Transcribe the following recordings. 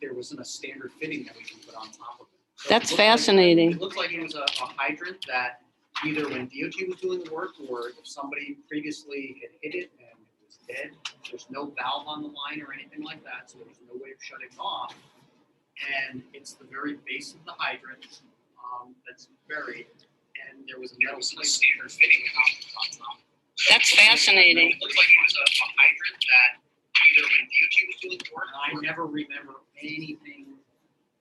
there wasn't a standard fitting that we can put on top of it. So That's fascinating. It looks like it was a hydrant that either when DOT was doing the work or if somebody previously had hit it and it was dead, there's no valve on the line or anything like that, so there's no way of shutting it off. And it's the very base of the hydrant that's buried, and there was a metal standard fitting on top. That's fascinating. It looks like it was a hydrant that either when DOT was doing the work, I never remember anything.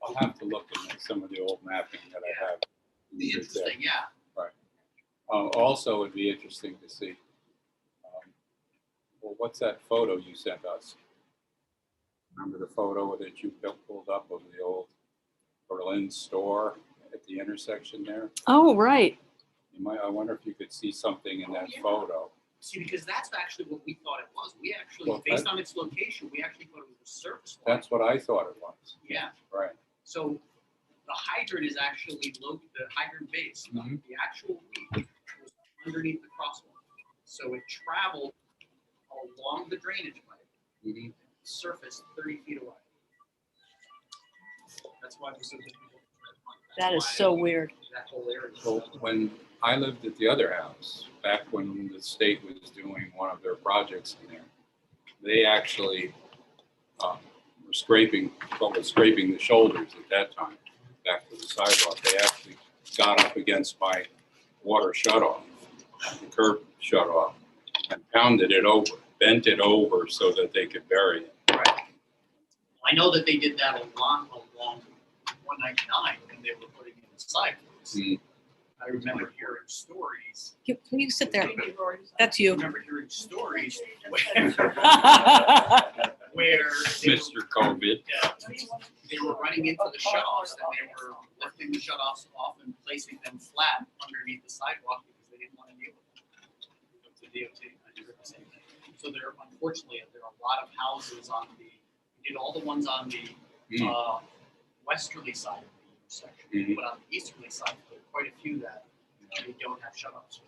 I'll have to look at some of the old mapping that I have. The interesting, yeah. Right. Also, it'd be interesting to see. Well, what's that photo you sent us? Remember the photo that you pulled up of the old Berlin store at the intersection there? Oh, right. You might. I wonder if you could see something in that photo. See, because that's actually what we thought it was. We actually, based on its location, we actually thought it was a surface line. That's what I thought it was. Yeah. Right. So the hydrant is actually the hydrant base. Mhm. The actual leak was underneath the crosswalk. So it traveled along the drainage pipe, surfaced 30 feet away. That's why we said That is so weird. that whole area. So when I lived at the other house, back when the state was doing one of their projects in there, they actually were scraping the shoulders at that time, back to the sidewalk. They actually got up against my water shutoff, the curb shutoff, and pounded it over, bent it over so that they could bury it. Right. I know that they did that along 199 when they were putting in the sidewalks. I remember hearing stories. Can you sit there? That's you. I remember hearing stories where Mr. COVID. they were running into the shutoffs and they were lifting the shutoffs off and placing them flat underneath the sidewalk because they didn't want to deal with the DOT. I heard the same thing. So unfortunately, there are a lot of houses on we did all the ones on the westerly side of the intersection, but on the easterly side, there are quite a few that we don't have shutoffs.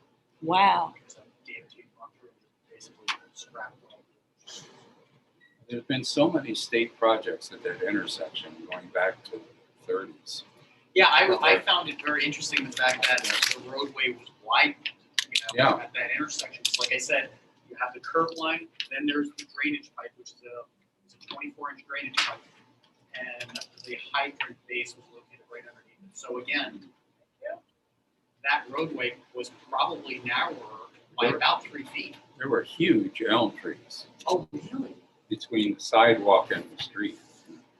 Wow. So DOT gone through and basically scrapped all. There's been so many state projects at that intersection going back to the 30s. Yeah, I found it very interesting the fact that the roadway was widened, at that intersection. So like I said, you have the curb line, then there's the drainage pipe, which is a 24-inch drainage pipe, and the hydrant base was located right underneath it. So again, that roadway was probably narrower by about 3 feet. There were huge elm trees Oh, really? between the sidewalk and the street.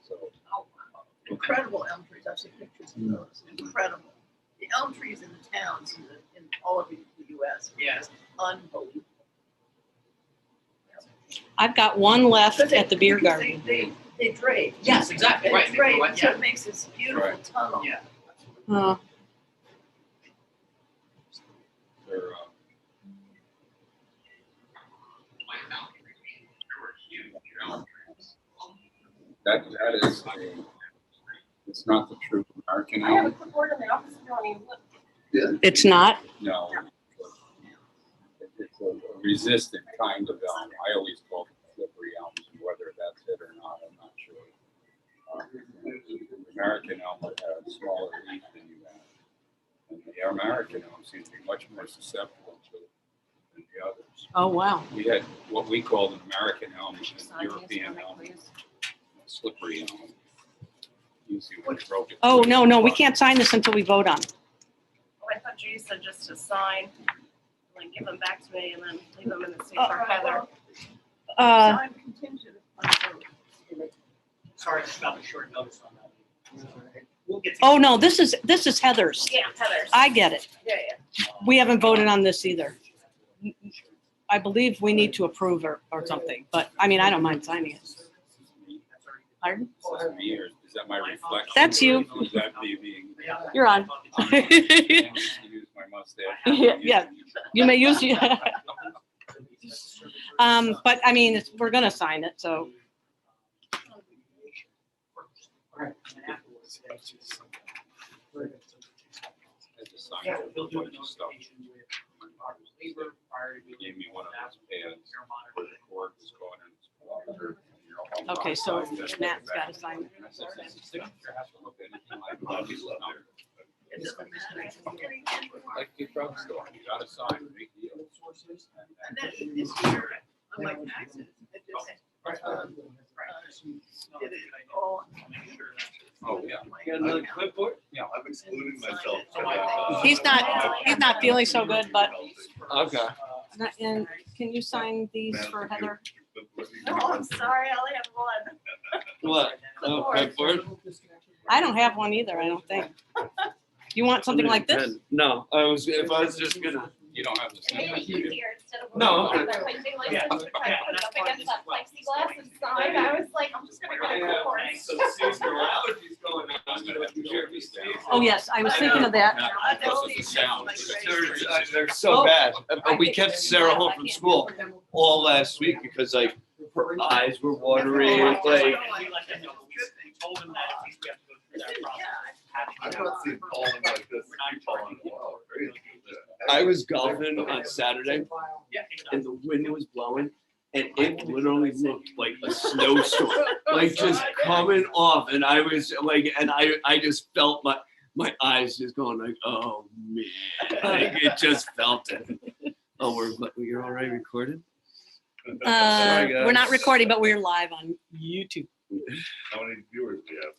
So Oh, wow. Incredible elm trees. I've seen pictures of those. Incredible. The elm trees in the towns in all of the U.S. Yes. Unbelievable. I've got one left at the beer garden. They drape. Yes, exactly. They Right. drape, Right. so Yeah. it makes this beautiful Right. tunnel. Yeah. they're, that is it's not the true American I have a elm. clipboard in the office if you want to even look. It's not. No. It's a resistant kind of elm. I always call them slippery elms, and whether that's it or not, I'm not sure. The American elm would have a smaller leaf than you have. And the American elm seems to be much more susceptible to than the others. Oh, wow. We had what we called an American elm and European elm, slippery elm. Usually when it broke it. Oh, no, we can't sign this until we vote on it. Oh, I thought Judy said just to sign, like give them back to me and then leave them in the seat for Heather. Sign contingent upon vote. Sorry about the short notice on that. We'll get to Oh, no, this is Heather's. Yeah, Heather's. I get it. Yeah. We haven't voted on this either. I believe we need to approve or something, but I mean, I don't mind signing it. Pardon? Is that me or is that my reflection? That's you. Or is that me being? You're on. Use my mustache. Yeah, you may use it. But I mean, we're gonna sign it, so. I just signed a whole bunch of stuff. They gave me one of those pads where the cord was going in. Okay, so Matt's got to sign it. I said, "Does the signature have to look anything like Bobby's number?" It doesn't matter. Like the drugstore, you gotta sign, big deal. And then this year, on my taxes, it just, did it all. Oh, yeah. Got another clipboard? I'm excluding myself. He's not feeling so good, but, Okay. and can you sign these for Heather? No, I'm sorry, I only have one. What? Oh, clipboard? I don't have one either, I don't think. You want something like this? No, if I was just gonna. You don't have the Maybe signature. easier instead of. No, okay. That way they like to put it up against that plexiglass and sign. I was like, I'm just gonna get a clipboard. Some seasonal allergies going on. Oh, yes, I was thinking of that. Because of the sound. They're so bad. We kept Sarah home from school all last week because like her eyes were watering, like. Told him that we have to go through that process. I've not seen Paul in like this. Paul in a while. I was golfing on Saturday Yeah, and the wind was blowing and it literally looked like a snowstorm, like just coming off. And I was like, and I just felt my eyes just going like, oh man, like it just felt it. Oh, you're already recorded? Sorry, guys. We're not recording, but we're live on YouTube. How many viewers do you have?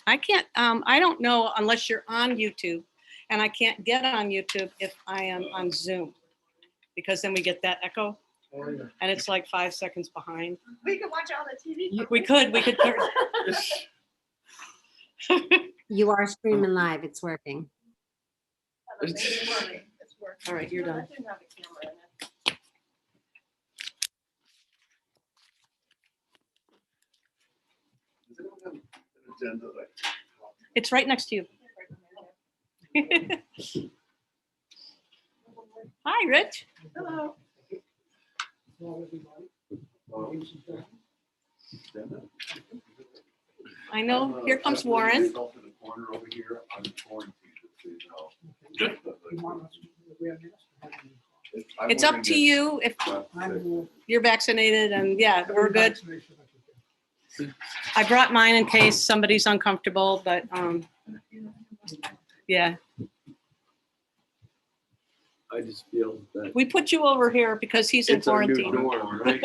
I can't, I don't know unless you're on YouTube, and I can't get on YouTube if I am on Zoom, because then we get that echo, and it's like 5 seconds behind. We can watch it on the TV. We could. You are streaming live. It's working. It's working. All right, you're done. That didn't have a camera in it. Does anyone have an agenda like? It's right next to you. Hi, Rich. Hello. Agenda? I know, here comes Warren. Myself in the corner over here, I'm quarantined, so you know. It's up to you if you're vaccinated, and yeah, we're good. I brought mine in case somebody's uncomfortable, but yeah, I just feel that we put you over here because he's in it's our new quarantine. norm, right?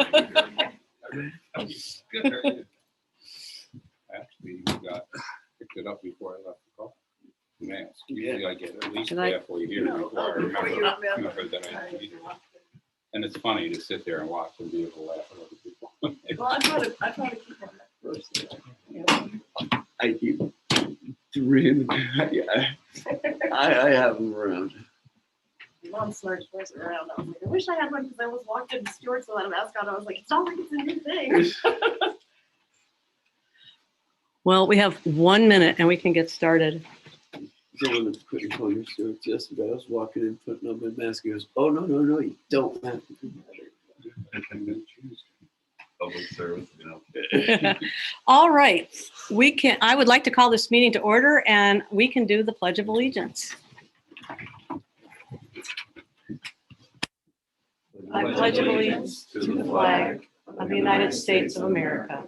Actually, you picked it up before I left the call. Man, usually I get at least Should I- halfway here before I remember that I need it. And it's funny to sit there and watch and be able to laugh at other people. Well, I try to keep on that first. I keep dreaming. Yeah, I have them around. Mom started forcing around. I was like, I wish I had one because I was walked in Stewart's without a mask on. I was like, it's not like it's a new thing. Well, we have 1 minute and we can get started. Someone was putting on your shirts yesterday. I was walking in, putting on my mask. He goes, "Oh no, you don't have to do that." Public service, you know. All right, I would like to call this meeting to order, and we can do the Pledge of Allegiance. I pledge allegiance to the flag of the United States of America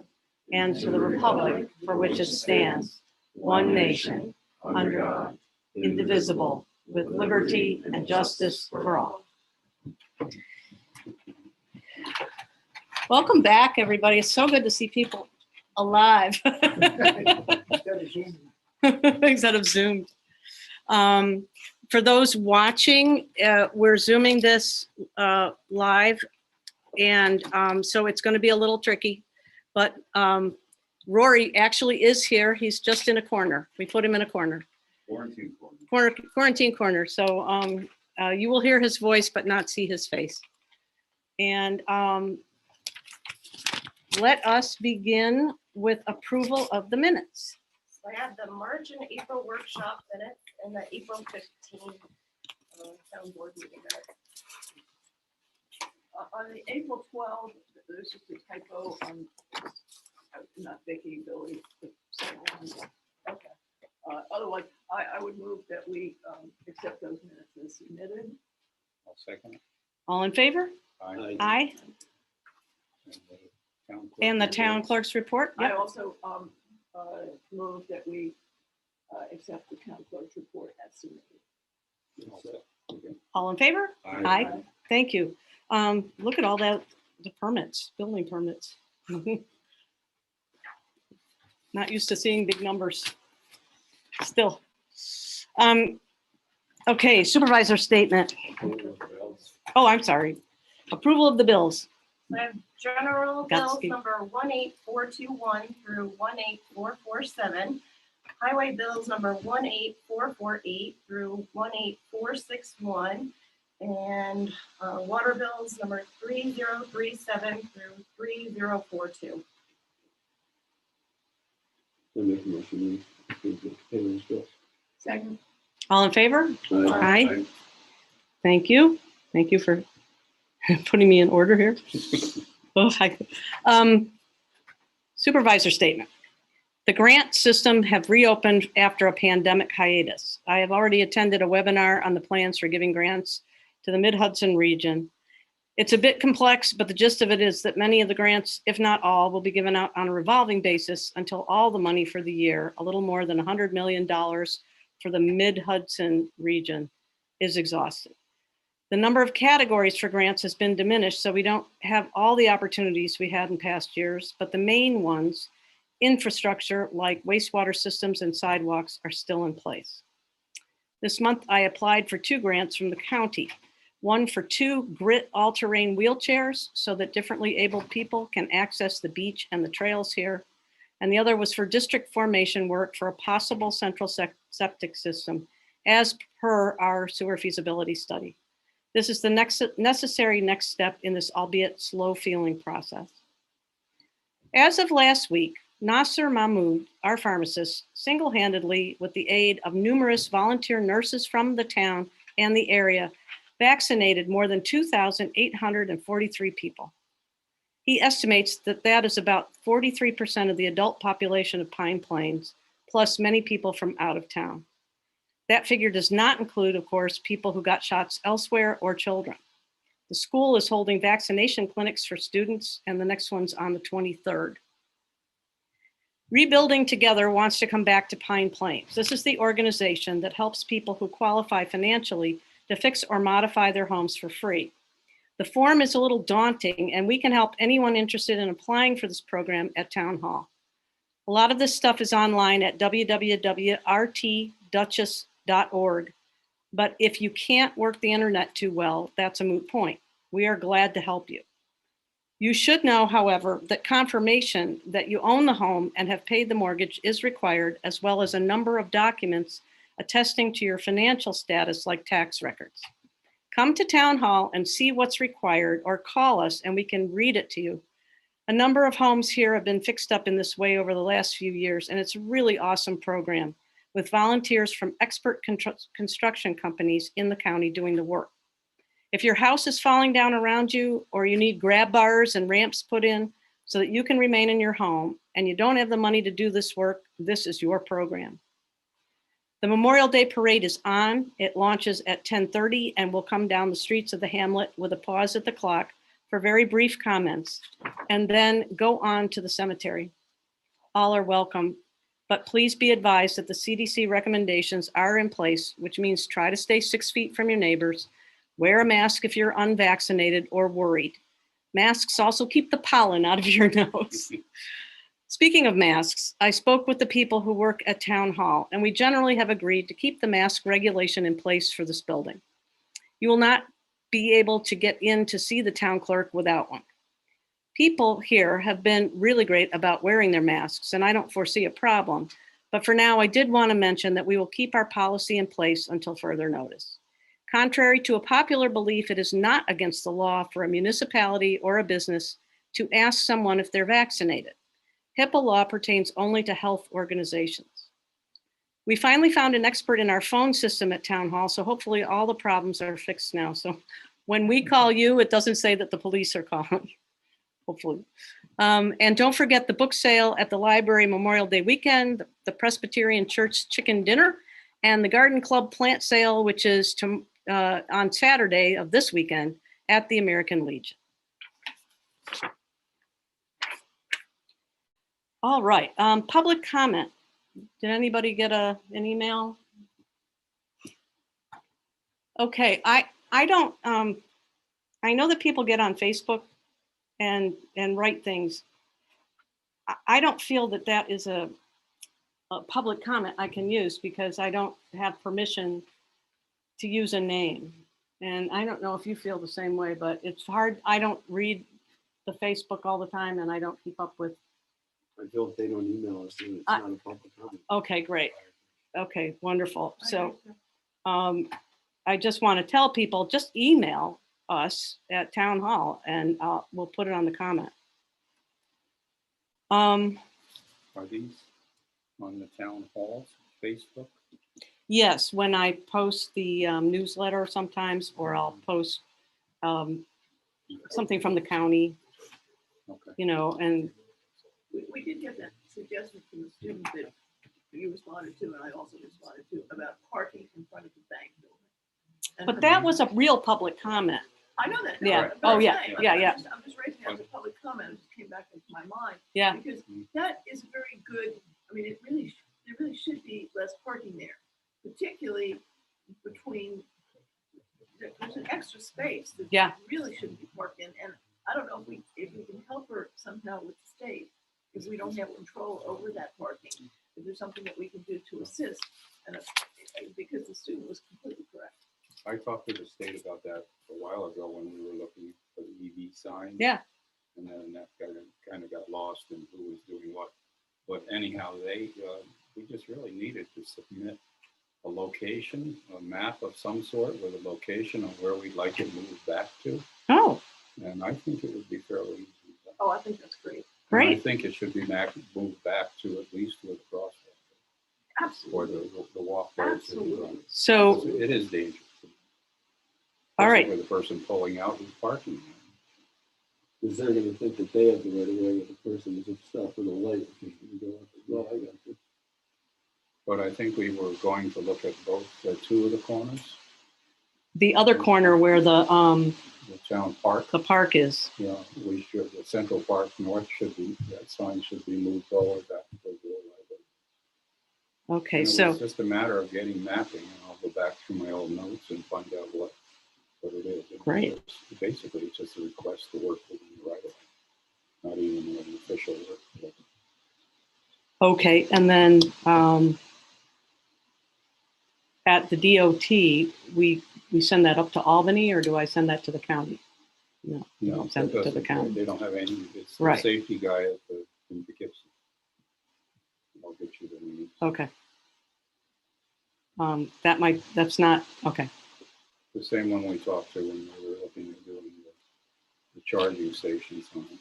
and to the republic for which it stands, one nation, under God, indivisible, with liberty and justice for all. Welcome back, everybody. It's so good to see people alive instead of Zoom. For those watching, we're Zooming this live, and so it's going to be a little tricky, but Rory actually is here. He's just in a corner. We put him in a corner. Quarantine corner. So you will hear his voice, but not see his face. And let us begin with approval of the minutes. So I have the March and April workshop minutes and the April 15 town board meeting minutes. On the April 12th, there's just a typo on, not Vicky, Billy. Okay. Otherwise, I would move that we accept those minutes as submitted. I'll second it. All in favor? Aye. Aye. And the town And the town clerk's report? I Yep. also move that we accept the town clerk's report as submitted. All in favor? Aye. Aye. Thank you. Look at all that, the permits, building permits. Not used to seeing big numbers. Still. Okay, supervisor statement. Oh, I'm sorry. Approval of the bills. I have general Got bills ski. number 18421 through 18447. Highway bills number 18448 through 18461. And water bills number 3037 through 3042. I make a motion to approve the payments bill. Second. All in favor? Aye. Thank you. Thank you for putting me in order here. Oh, supervisor statement. The grant system have reopened after a pandemic hiatus. I have already attended a webinar on the plans for giving grants to the Mid-Hudson region. It's a bit complex, but the gist of it is that many of the grants, if not all, will be given out on a revolving basis until all the money for the year, a little more than $100 million for the Mid-Hudson region, is exhausted. The number of categories for grants has been diminished, so we don't have all the opportunities we had in past years, but the main ones, infrastructure like wastewater systems and sidewalks, are still in place. This month, I applied for 2 grants from the county. One for 2 grit all-terrain wheelchairs so that differently abled people can access the beach and the trails here. And the other was for district formation work for a possible central septic system as per our sewer feasibility study. This is the necessary next step in this albeit slow feeling process. As of last week, Nasser Mahmoud, our pharmacist, single-handedly, with the aid of numerous volunteer nurses from the town and the area, vaccinated more than 2,843 people. He estimates that that is about 43% of the adult population of Pine Plains, plus many people from out of town. That figure does not include, of course, people who got shots elsewhere or children. The school is holding vaccination clinics for students, and the next one's on the 23rd. Rebuilding Together wants to come back to Pine Plains. This is the organization that helps people who qualify financially to fix or modify their homes for free. The form is a little daunting, and we can help anyone interested in applying for this program at Town Hall. A lot of this stuff is online at www.rtduchess.org, but if you can't work the internet too well, that's a moot point. We are glad to help you. You should know, however, that confirmation that you own the home and have paid the mortgage is required, as well as a number of documents attesting to your financial status like tax records. Come to Town Hall and see what's required, or call us and we can read it to you. A number of homes here have been fixed up in this way over the last few years, and it's a really awesome program with volunteers from expert construction companies in the county doing the work. If your house is falling down around you, or you need grab bars and ramps put in so that you can remain in your home, and you don't have the money to do this work, this is your program. The Memorial Day Parade is on. It launches at 10:30 and will come down the streets of the hamlet with a pause at the clock for very brief comments, and then go on to the cemetery. All are welcome, but please be advised that the CDC recommendations are in place, which means try to stay 6 feet from your neighbors, wear a mask if you're unvaccinated or worried. Masks also keep the pollen out of your nose. Speaking of masks, I spoke with the people who work at Town Hall, and we generally have agreed to keep the mask regulation in place for this building. You will not be able to get in to see the town clerk without one. People here have been really great about wearing their masks, and I don't foresee a problem. But for now, I did want to mention that we will keep our policy in place until further notice. Contrary to a popular belief, it is not against the law for a municipality or a business to ask someone if they're vaccinated. HIPAA law pertains only to health organizations. We finally found an expert in our phone system at Town Hall, so hopefully all the problems are fixed now. So when we call you, it doesn't say that the police are calling, hopefully. And don't forget the book sale at the library Memorial Day weekend, the Presbyterian Church chicken dinner, and the Garden Club plant sale, which is on Saturday of this weekend at the American Legion. All right, public comment. Did anybody get an email? Okay, I don't, I know that people get on Facebook and write things. I don't feel that that is a public comment I can use because I don't have permission to use a name. And I don't know if you feel the same way, but it's hard. I don't read the Facebook all the time and I don't keep up with. I feel if they don't email us, then it's I- not a public comment. Okay, great. Okay, wonderful. So I just want to tell people, just email us at town hall and we'll put it on the comment. Are these on the town hall's Facebook? Yes, when I post the newsletter sometimes, or I'll post something from the county, Okay. you know, and We did get that suggestion from the student that you responded to, and I also responded to, about parking in front of the bank building. And but that was a real public comment. I know that. Yeah. But Oh, I'm yeah. saying, Yeah. I'm just raising it as a public comment, it just came back into my mind. Yeah. Because that is very good, I mean, there really should be less parking there, particularly between, there's an extra space that Yeah. really shouldn't be parked in, and I don't know if we can help her somehow with the state, if we don't have control over that parking, if there's something that we can do to assist, and because the student was completely correct. I talked to the state about that a while ago when we were looking for the EV signs. Yeah. And then that kind of got lost in who was doing what. But anyhow, we just really needed to submit a location, a map of some sort with a location of where we'd like it moved back to. Oh, And I think it would be fairly easy. Oh, I think that's great. And I great. think it should be moved back to at least where the crosswalk is, or Absolutely. the walkway to Absolutely. So, it is dangerous. all right. For the person pulling out who's parking. Because they're gonna think that they have the right of way with the person who's stopped for the light. Well, I got you. But I think we were going to look at both, two of the corners, The other corner where the town park. park is. You know, we should, the Central Park North should be, that sign should be moved forward back to the library. Okay, And it so, was just a matter of getting mapping, and I'll go back through my old notes and find out what it is. Great. Basically, it's just a request to work with the right of way, not even an official work. okay, and then at the DOT, we send that up to Albany, or do I send that to the county? No, we No, don't send it to the county. They don't have any, it's the Right. safety guy at in Poughkeepsie. I'll get you the name. Okay. That's not, okay, The same one we talked to when we were looking at doing the charging stations on it.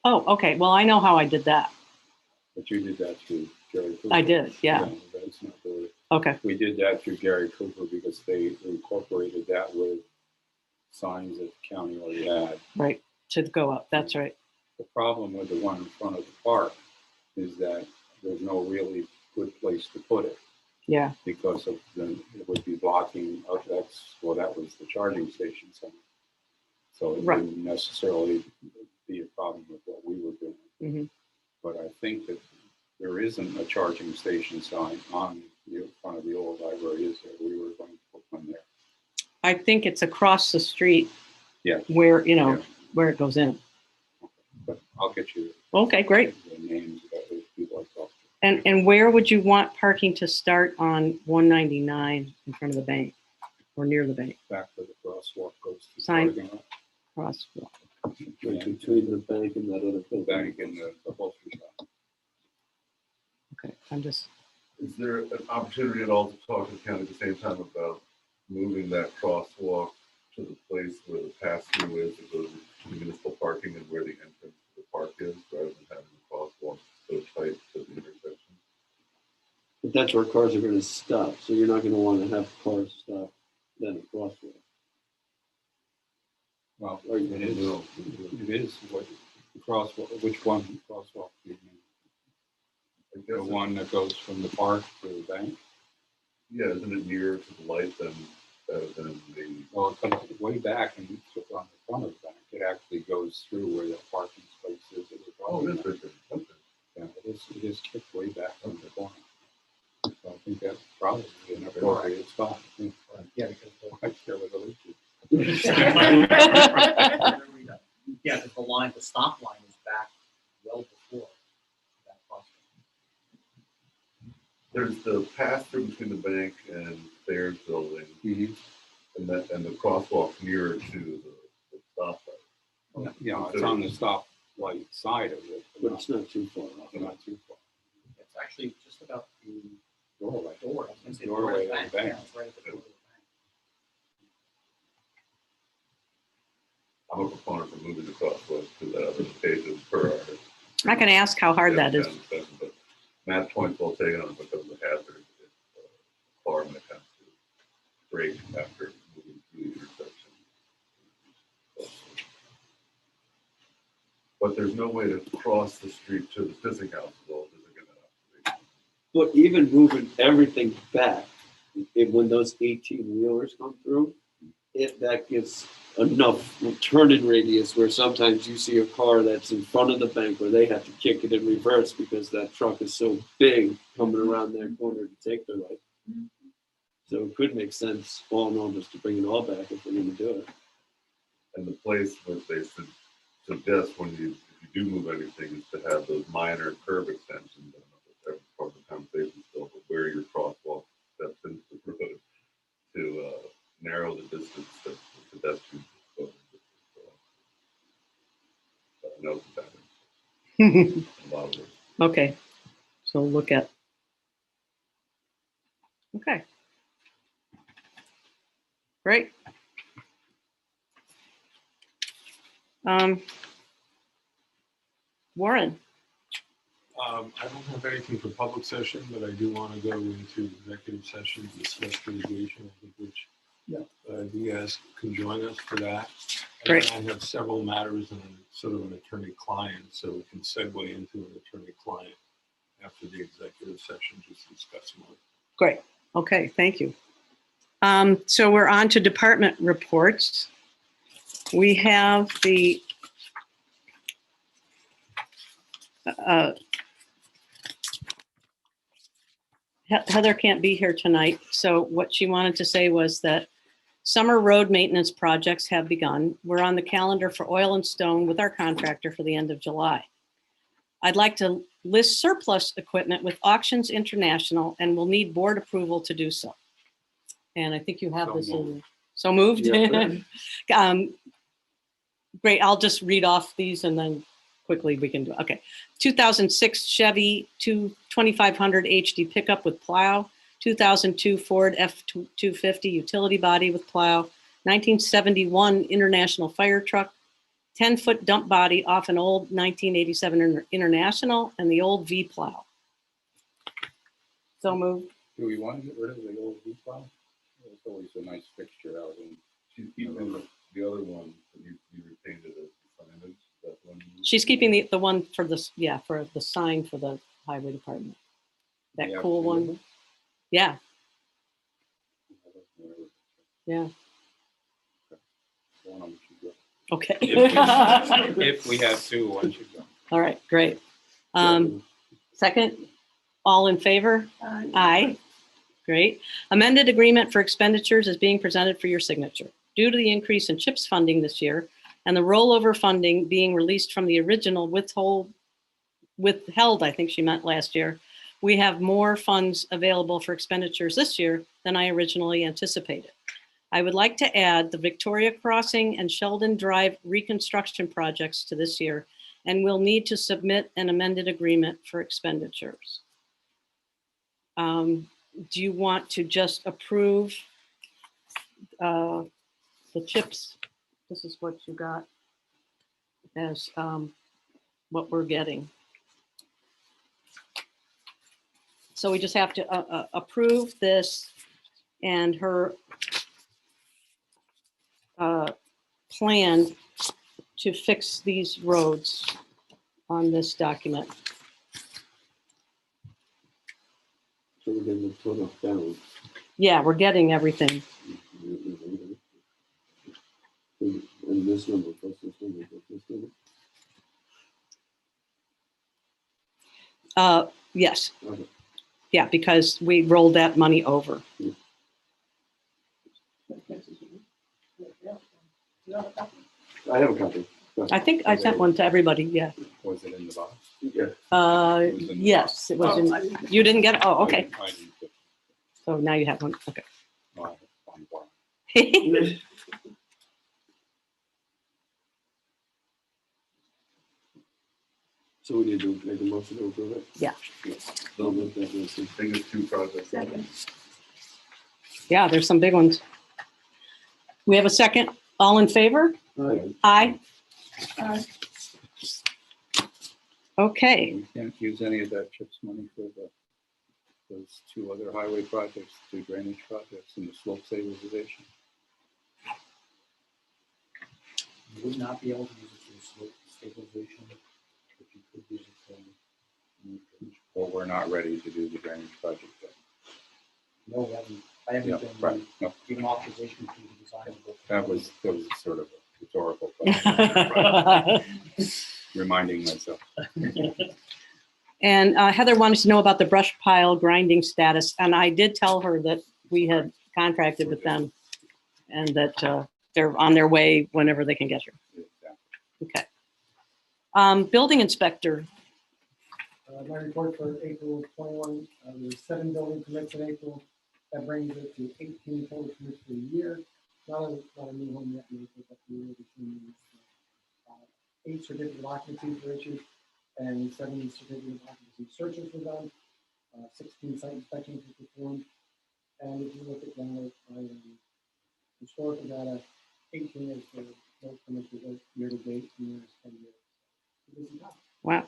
oh, okay, well, I know how I did that. But you did that through Gary Cooper. I did, yeah. That's not really, Okay, we did that through Gary Cooper because they incorporated that with signs that the county already had. right, to go up, that's right. The problem with the one in front of the park is that there's no really good place to put it Yeah, because of it would be blocking, that was the charging station sign. So it Right. wouldn't necessarily be a problem with what we were doing. Mhm. But I think that there isn't a charging station sign on the front of the old library, is there? We were going to put one there. I think it's across the street Yeah. where, Yeah. where it goes in. But I'll get you Okay, great. the names of those people I talked to. And where would you want parking to start on 199 in front of the bank or near the bank? Back where the crosswalk goes to the Sign. parking lot. Crosswalk. Like between the bank and that other The building. bank and the upholstery shop. Okay, I'm just, Is there an opportunity at all to talk to the county at the same time about moving that crosswalk to the place where the pass-through is, that goes to municipal parking and where the entrance to the park is, rather than having the crosswalk so tight to the intersection? But that's where cars are gonna stop, so you're not gonna wanna have cars stop then a crosswalk. Well, Or you it can is, do it is what, the crosswalk, which one crosswalk do you mean? I The guess, one that goes from the park to the bank? yeah, isn't it nearer to the light than the, Well, it comes way back and on the front of the bank. It actually goes through where the parking space is. It would Oh, it is right there. Okay. Yeah, it is kicked way back from the corner. So I think that's probably an appropriate spot. Yeah, because I share with the leases. yeah, because the line, the stop line is back well before that crosswalk. There's the pass through between the bank and Thayer's building, Mhm. and the crosswalk nearer to the stoplight. Yeah, it's on the stop light side of it, But it's not too far off. not too far. It's actually just about the Doorway. door. I was gonna say the Doorway door of of the the bank. bank. Yeah, it's right at the door of the bank. I'm a proponent for moving the crosswalk to that other location per our. I can ask how hard that is. discussion, but Matt's point's well taken on it because of the hazard. Car might have to brake after moving through the intersection. But there's no way to cross the street to the fishing house as well. But even moving everything back, when those 18 wheelers come through, that gives enough turning radius where sometimes you see a car that's in front of the bank where they have to kick it in reverse because that truck is so big coming around that corner to take their light. So it could make sense all in all just to bring it all back if we're going to do it. And the place what they suggest when if you do move anything is to have those minor curb extensions. I don't know if that's part of the conversation still, but where your crosswalk steps into the road to narrow the distance that the pedestrians go. I know it's a lot of work. Okay, so look at. Okay. Great. Warren, I don't have anything for public session, but I do want to go into executive session to discuss litigation, I think, which you guys can join us for that. Great. And I have several matters and sort of an attorney-client, so we can segue into an attorney-client after the executive session, just to discuss more. great. Okay, thank you. So we're on to department reports. We have the Heather can't be here tonight, so what she wanted to say was that summer road maintenance projects have begun. We're on the calendar for oil and stone with our contractor for the end of July. I'd like to list surplus equipment with Auctions International and will need board approval to do so. And I think you have So this in. moved. So moved? Yeah. Great, I'll just read off these and then quickly we can do it. Okay. 2006 Chevy 2500 HD pickup with plow. 2002 Ford F-250 utility body with plow. 1971 International fire truck. 10-foot dump body off an old 1987 International and the old V plow. So moved. Do we want to get rid of the old V plow? It's always a nice fixture out in. She's keeping the other one that you repainted as signage. That one. She's keeping the one for this, yeah, for the sign for the highway department. That Yeah, cool two of one. them. Yeah, yeah. One of them should go. Okay. If we have two, one should go. All right, great. Second, all in favor? Aye. Great. Amended agreement for expenditures is being presented for your signature. Due to the increase in CHIPS funding this year and the rollover funding being released from the original withheld, I think she meant last year, we have more funds available for expenditures this year than I originally anticipated. I would like to add the Victoria Crossing and Sheldon Drive reconstruction projects to this year and will need to submit an amended agreement for expenditures. Do you want to just approve the CHIPS? This is what you got as what we're getting. So we just have to approve this and her plan to fix these roads on this document. So we're going to put it down. Yeah, we're getting everything. And this number plus this number plus this number. Yes, Okay. yeah, because we rolled that money over. I have a copy. I think I sent one to everybody, yeah. Was it in the box? Yeah. Yes, it was in, you didn't get it? Oh, okay. I didn't get- So now you have one, okay. no, I have one more. So we need to make a motion to approve it? Yeah. I'll make that motion. Biggest two projects. Yeah, there's some big ones. We have a second. All in favor? Aye. Okay, We can't use any of that CHIPS money for those two other highway projects, two drainage projects and the slope stabilization. You would not be able to use it for slope stabilization, but you could use it for new drainage. But we're not ready to do the drainage project yet. No, I haven't Yeah, been right. No, given authorization to design. that was sort of a rhetorical question, reminding myself. and Heather wanted to know about the brush pile grinding status, and I did tell her that we had contracted with them and that they're on their way whenever they can get here. Okay. Building inspector, My report for April 21, there were 7 building permits in April. That brings it to 18 total permits for the year. Not a new home yet in April, but the year between 8 certificate of occupancies were issued and 7 certificate of occupancy searches were done. 16 site inspections were performed. And if you look at now, historical data, 18 is the most permits revoked year to date in the last 10 years. So this is not. wow.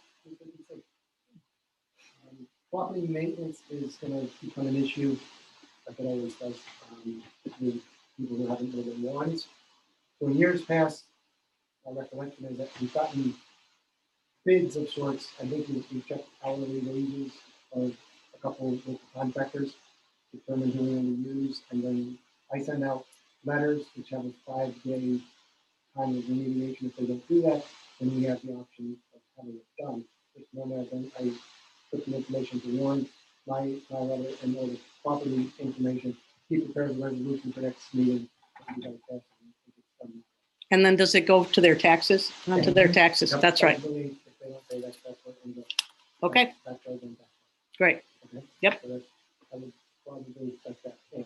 Property maintenance is going to become an issue, like it always does, with people who haven't lived in lawns. So in years past, my recollection is that we've gotten bids of sorts. I think we've checked hourly wages of a couple of local contractors, determined who we're going to use, and then I send out letters which have a 5-day time of remediation. If they don't do that, then we have the option of having it done. If no matter, then I put the information to Warren, my letter, and all the property information. He prepares a resolution for next meeting. And then does it go to their taxes? Onto their taxes, that's right. If they don't pay, that's what ends up. Okay, That goes in back. great. Okay? Yep. So that's, I would probably expect that. Yeah.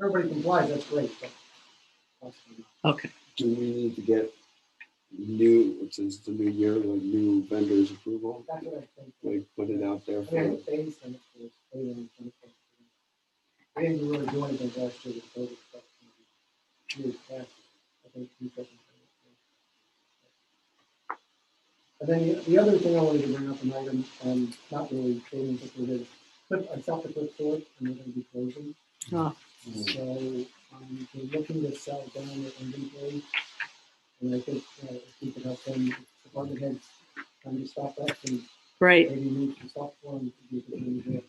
Everybody complies, that's great, but possibly not. Okay. Do we need to get new, since it's the new year, like new vendors approval? That's what I think. Like put it out there I for, mean, phase and it's phase and it's we didn't really do anything last year with COVID stuff. Years past, I think we took it. And then the other thing I wanted to bring up, an item, not really saving, but we're going to, I stopped at Clip Store and we're going to be closing. Oh. So we're looking to sell down the inventory. And I think if we can help them, department heads, trying to stop that and Great. maybe move some stuff for them to be able to do that.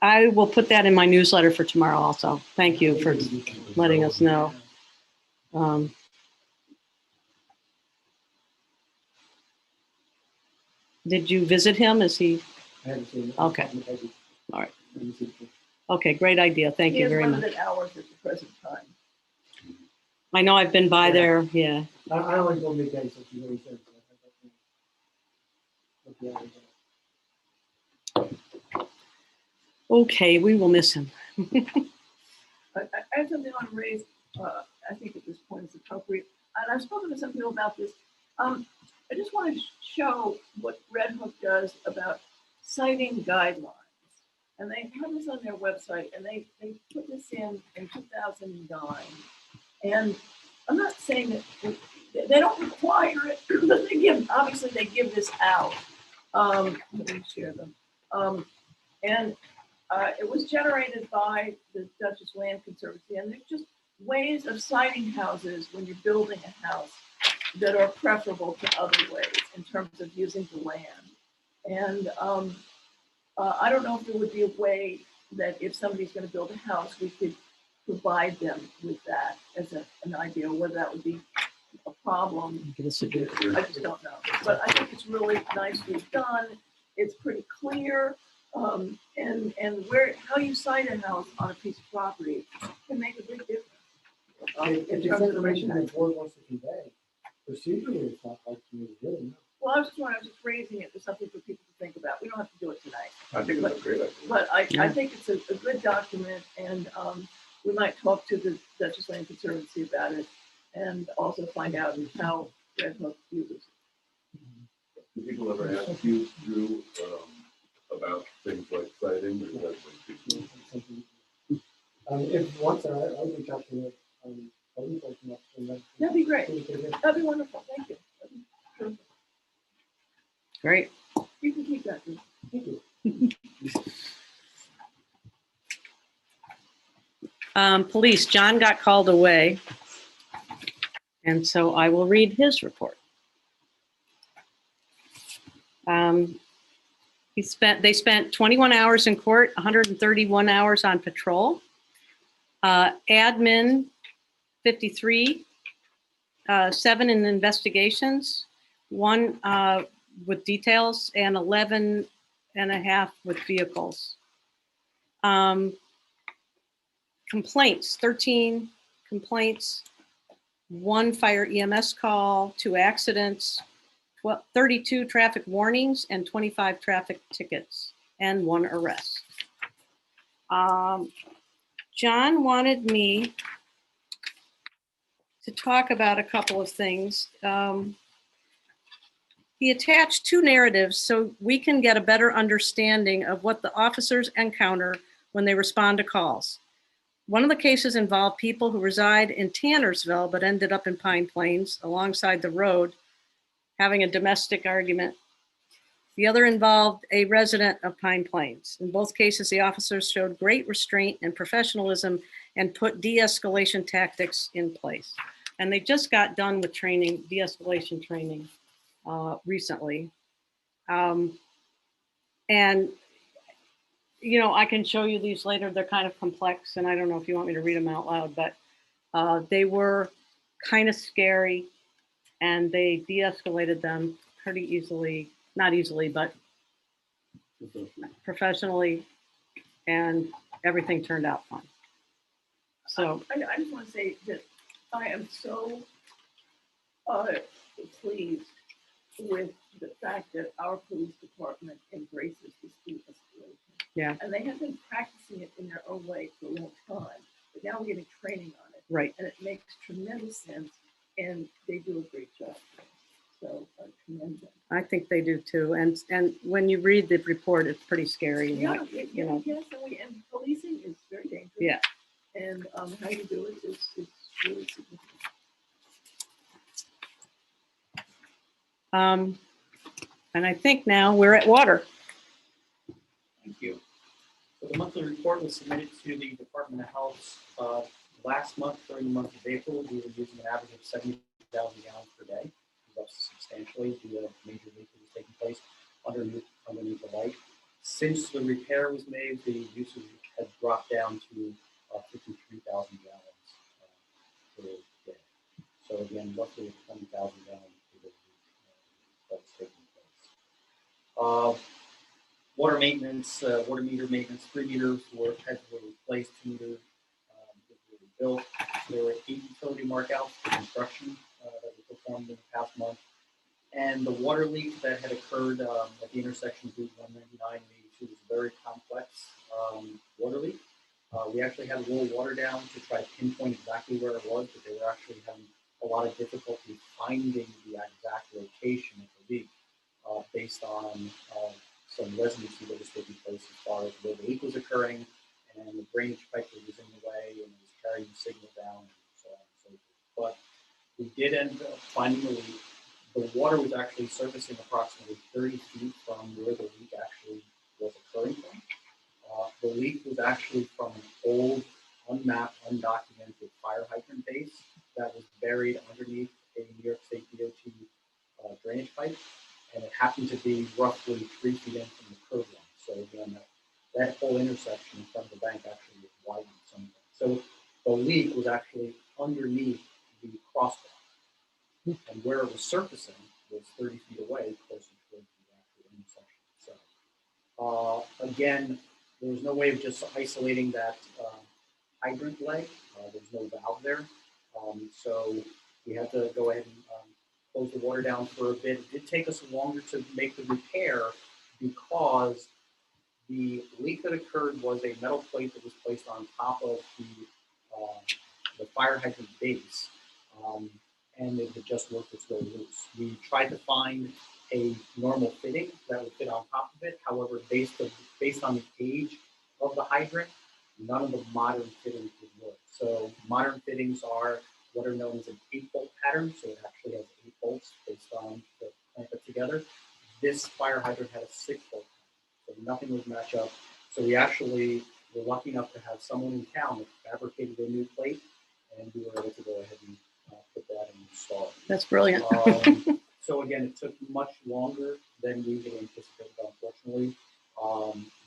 I will put that in my newsletter for tomorrow also. Thank you for letting us know. Did you visit him? Is he? I haven't seen it. Okay. All right. I haven't seen it. Okay, great idea. Thank He you has very much. limited hours at the present time. I know I've been by there, yeah. I only go midday, so she really said. Okay, we will miss him. I have something I want to raise, I think at this point is appropriate, and I've spoken to some people about this. I just want to show what Red Hook does about citing guidelines. And they have this on their website, and they put this in 2009. And I'm not saying that they don't require it, but obviously they give this out. Let me share them. And it was generated by the Dutchess Land Conservancy, and they're just ways of siting houses when you're building a house that are preferable to other ways in terms of using the land. And I don't know if there would be a way that if somebody's going to build a house, we could provide them with that as an idea, whether that would be a problem. Give us a bit. I just don't know. But I think it's really nicely done. It's pretty clear. And how you site a house on a piece of property can make a big difference. If In it's terms of information impact. the board wants to convey, procedurally, it's not hard to me to really know. Well, I was just raising it for something for people to think about. We don't have to do it tonight. I think it's a great idea. But I Yeah. think it's a good document, and we might talk to the Dutchess Land Conservancy about it, and also find out how Red Hook uses it. Do people ever ask you, Drew, about things like citing, or is that when people? If once, I'll reach out to the, code enforcement officer and let- That'd be great. see what they do. That'd be wonderful. Thank you. That'd be terrific. Great. You can keep that. Drew. Thank you. Police, John got called away. And so I will read his report. They spent 21 hours in court, 131 hours on patrol. Admin, 53, 7 in investigations, 1 with details, and 11 and a half with vehicles. Complaints, 13 complaints, 1 fire EMS call, 2 accidents, 32 traffic warnings, and 25 traffic tickets, and 1 arrest. John wanted me to talk about a couple of things. He attached 2 narratives so we can get a better understanding of what the officers encounter when they respond to calls. One of the cases involved people who reside in Tannersville but ended up in Pine Plains alongside the road having a domestic argument. The other involved a resident of Pine Plains. In both cases, the officers showed great restraint and professionalism and put de-escalation tactics in place. And they just got done with training, de-escalation training recently. And you know, I can show you these later. They're kind of complex, and I don't know if you want me to read them out loud, but they were kind of scary, and they de-escalated them pretty easily, not easily, but professionally, and everything turned out fine. So I just want to say that I am so pleased with the fact that our police department embraces this de-escalation. Yeah. And they have been practicing it in their own way for a long time, but now we're getting training on it. right. And it makes tremendous sense, and they do a great job. So I commend them. I think they do too. And when you read the report, it's pretty scary. Yeah, you know. yes, and policing is very dangerous. Yeah. And how you do it is really significant. And I think now we're at water. Thank you. So the monthly report was submitted to the Department of Health last month. During the month of April, we were using an average of 70,000 gallons per day. It was up substantially due to a major leak that was taking place underneath the light. Since the repair was made, the usage has dropped down to 53,000 gallons per day. So again, roughly 20,000 gallons per day that's taking place. Water maintenance, water meter maintenance, 3 meters were replaced, 2 meters were rebuilt. There were 8 utility markouts for construction that were performed in the past month. And the water leak that had occurred at the intersection of Route 199 and 82 was a very complex water leak. We actually had to roll water down to try to pinpoint exactly where it was, but they were actually having a lot of difficulty finding the exact location of the leak based on some residency that was taking place as far as where the leak was occurring, and the drainage pipe that was in the way and it was carrying the signal down, and so on and so forth. But we did end up finding the leak. The water was actually surfacing approximately 30 feet from where the leak actually was occurring from. The leak was actually from an old, unmapped, undocumented fire hydrant base that was buried underneath a New York State DOT drainage pipe, and it happened to be roughly 3 feet in from the curb line. So again, that whole intersection in front of the bank actually was widened somewhat. So the leak was actually underneath the crosswalk. And where it was surfacing was 30 feet away, closer to the actual intersection itself. Again, there was no way of just isolating that hydrant leg. There's no valve there. So we had to go ahead and close the water down for a bit. It did take us longer to make the repair because the leak that occurred was a metal plate that was placed on top of the fire hydrant base, and it had just worked its way loose. We tried to find a normal fitting that would fit on top of it. However, based on the age of the hydrant, none of the modern fittings would work. So modern fittings are what are known as an 8-bolt pattern. So it actually has 8 bolts based on the clamp it together. This fire hydrant had a 6-bolt pattern, so nothing would match up. So we actually were lucky enough to have someone in town that fabricated a new plate, and we were able to go ahead and put that and install it. That's brilliant. So again, it took much longer than we had anticipated, unfortunately.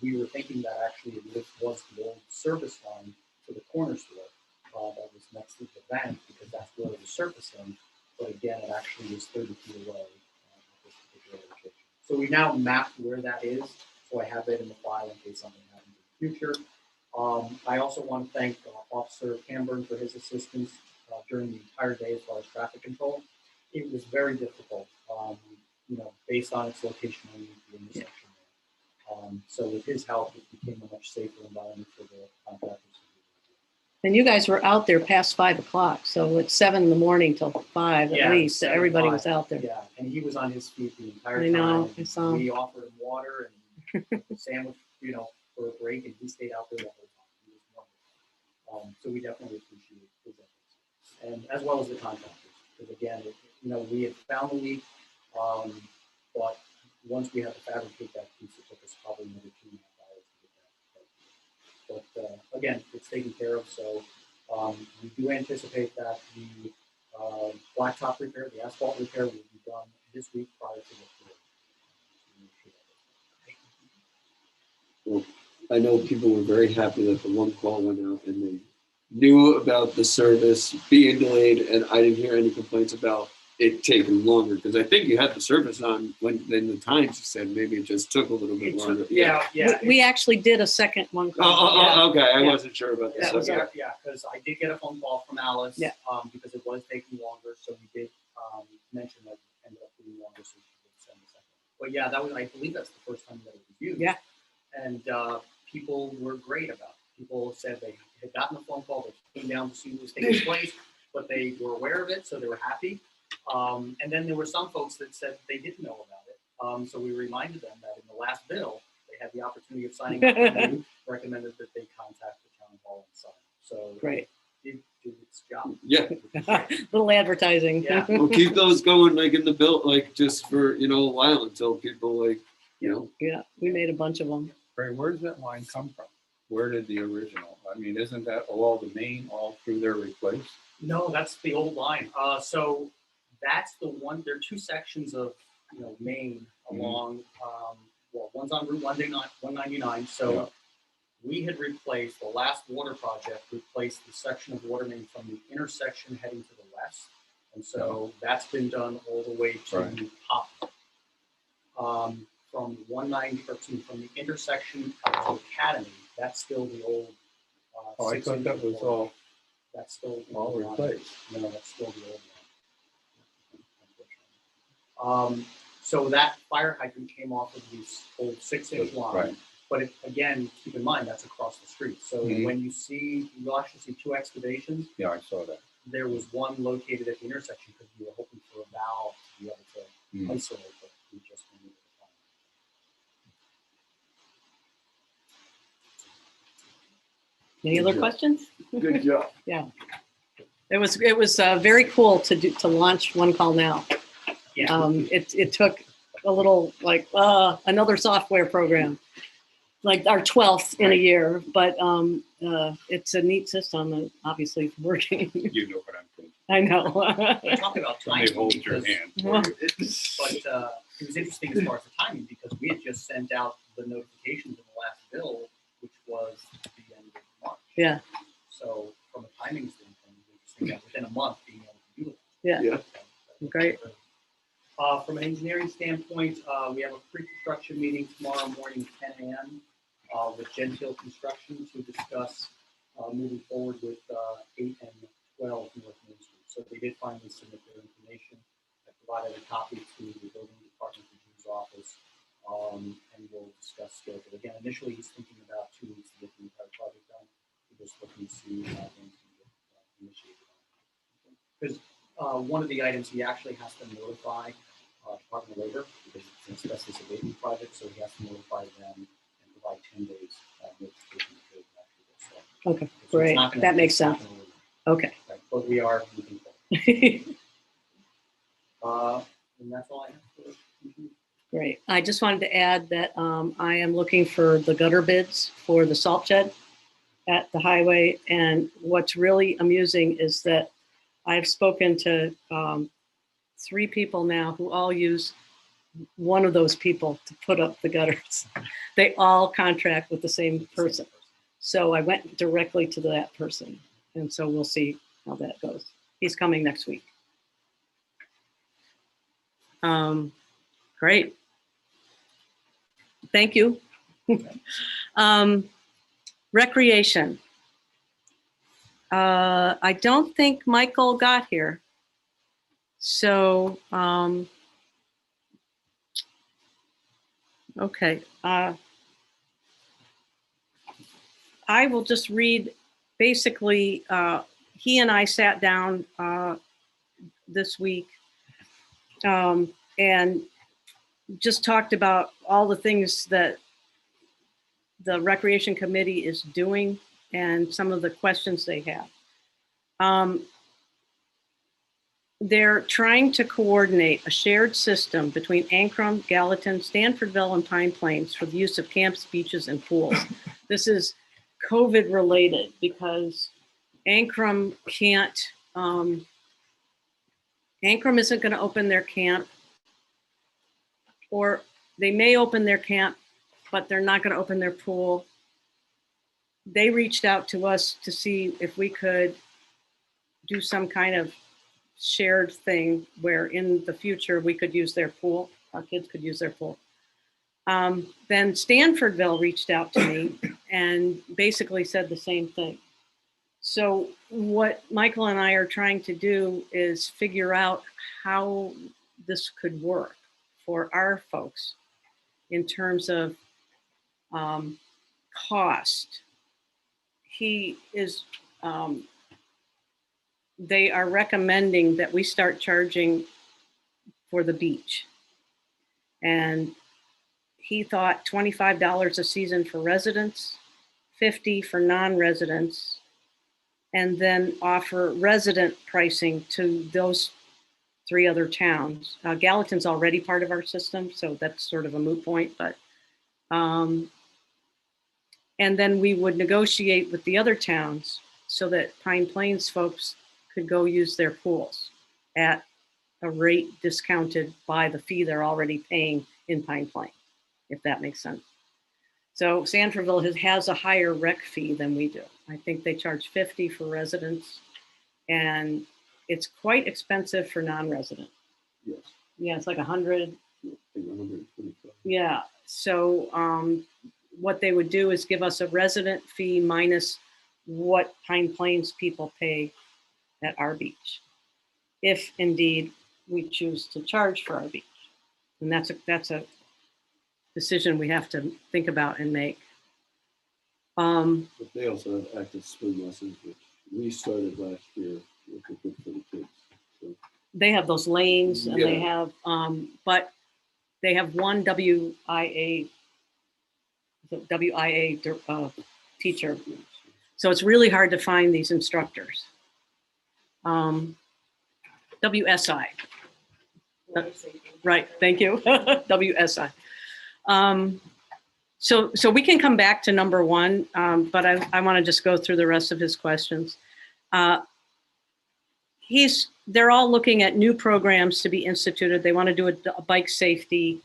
We were thinking that actually this was the old service line to the corner store that was next to the bank, because that's where it was surfacing. But again, it actually was 30 feet away at this particular location. So we now mapped where that is, so I have it in the file in case something happens in the future. I also want to thank Officer Camburn for his assistance during the entire day as far as traffic control. It was very difficult, based on its location on the intersection. So with his help, it became a much safer environment for the contractors. And you guys were out there past 5 o'clock, so it's 7 in the morning till 5 at least. 7 Everybody o'clock. was out there. Yeah, and he was on his feet the entire I time. know, and I saw him. We offered him water and a sandwich, for a break, and he stayed out there the whole time. He was wonderful. So we definitely appreciate his efforts, and as well as the contractors, because again, we had found the leak, but once we had to fabricate that piece, it took us probably another 2.5 hours to get that. But again, it's taken care of. So we do anticipate that the blacktop repair, the asphalt repair, will be done this week prior to the Well, I know people were very happy that the one call went out and they knew about the service being delayed, and I didn't hear any complaints about it taking longer, because I think you had the service on when in the Times you said maybe it just took a little bit longer. Yeah. We actually did a second one. Okay. I Yeah. wasn't sure about Yeah, that. yeah, because I did get a phone call from Alice. Yeah. Because it was taking longer, so we did mention that it ended up being longer, so she did send a second. But yeah, I believe that's the first time that it was used. Yeah. And people were great about it. People said they had gotten a phone call, they came down to see what was taking place, but they were aware of it, so they were happy. And then there were some folks that said they didn't know about it. So we reminded them that in the last bill, they had the opportunity of signing up, and we recommended that they contact the town hall and sign. So Great. it did its job. Yeah. Little advertising. Yeah. We'll keep those going like in the bill, like just for a while until people Yeah, we made a bunch of them. Ray, where does that line come from? Where did the original? I mean, isn't that all the main all through there replaced? No, that's the old line. So that's the one. There are 2 sections of Main along. One's on Route 199. So Yeah. we had replaced the last water project. Replaced the section of water main from the intersection heading to the west, and so that's been done all the way to Right. Pop. From 190 from the intersection up to Academy. That's still the old. I thought that was all That's still the all old line. replaced. No, that's still the old one. So that fire hydrant came off of this old 6-inch line. Right. But again, keep in mind, that's across the street. So Mhm. when you'll actually see 2 excavations. Yeah, I saw that. There was one located at the intersection because we were hoping for a valve to be able to isolate, but we just needed to find. Any other questions? Good job. Yeah. It was very cool to launch One Call Now. Yeah. It took a little another software program, like our 12th in a year, but it's a neat system and obviously it's working. You know what I'm thinking. I know. But talk about Let me timing. hold your because- hand. Well, for you. But it was interesting as far as the timing, because we had just sent out the notifications in the last bill, which was the end of March. Yeah. So from a timing standpoint, it was interesting that within a month being able to do it. Yeah. Yeah. Great. From an engineering standpoint, we have a pre-construction meeting tomorrow morning, 10 a.m. With Gentile Construction to discuss moving forward with 8 and 12 North Main Street. So they did finally submit their information. I provided a copy to the building department engineer's office, and we'll discuss schedule. Again, initially he's thinking about 2 weeks to get the entire project done. We're just looking to see when he can get initiated. Because one of the items he actually has to notify Department of Labor because it's an asbestos abatement project, so he has to notify them and provide 10 days notification to actually get started. Okay, So it's great. not gonna- That makes it's not sense. gonna work, Okay. right? But we are moving forward. And that's all I have for engineering. Great. I just wanted to add that I am looking for the gutter bids for the salt shed at the highway. And what's really amusing is that I've spoken to 3 people now who all use one of those people to put up the gutters. They all contract with the same person. So I went directly to that person. And so we'll see how that goes. He's coming next week. Great. Thank you. Recreation. I don't think Michael got here. So, okay. I will just read, basically, he and I sat down this week and just talked about all the things that the Recreation Committee is doing and some of the questions they have. They're trying to coordinate a shared system between Ancrum, Gallatin, Stanfordville, and Pine Plains for the use of camps, beaches, and pools. This is COVID related because Ancrum can't, Ancrum isn't going to open their camp, or they may open their camp, but they're not going to open their pool. They reached out to us to see if we could do some kind of shared thing where in the future we could use their pool, our kids could use their pool. Then Stanfordville reached out to me and basically said the same thing. So what Michael and I are trying to do is figure out how this could work for our folks in terms of cost. He is, they are recommending that we start charging for the beach. And he thought $25 a season for residents, $50 for non-residents, and then offer resident pricing to those 3 other towns. Gallatin's already part of our system, so that's sort of a moot point, but and then we would negotiate with the other towns so that Pine Plains folks could go use their pools at a rate discounted by the fee they're already paying in Pine Plain, if that makes sense. So Sanfordville has a higher rec fee than we do. I think they charge $50 for residents, and it's quite expensive for non-resident. Yes. Yeah, it's like 100. I think 125. Yeah, so what they would do is give us a resident fee minus what Pine Plains people pay at our beach, if indeed we choose to charge for our beach. And that's a decision we have to think about and make. But they also have active swim lessons, which we started last year, which are good for the kids. So. They have those lanes and they have, but they have one WIA teacher. So it's really hard to find these instructors. WSI. Right, thank you, WSI. So we can come back to number 1, but I want to just go through the rest of his questions. They're all looking at new programs to be instituted. They want to do a bike safety.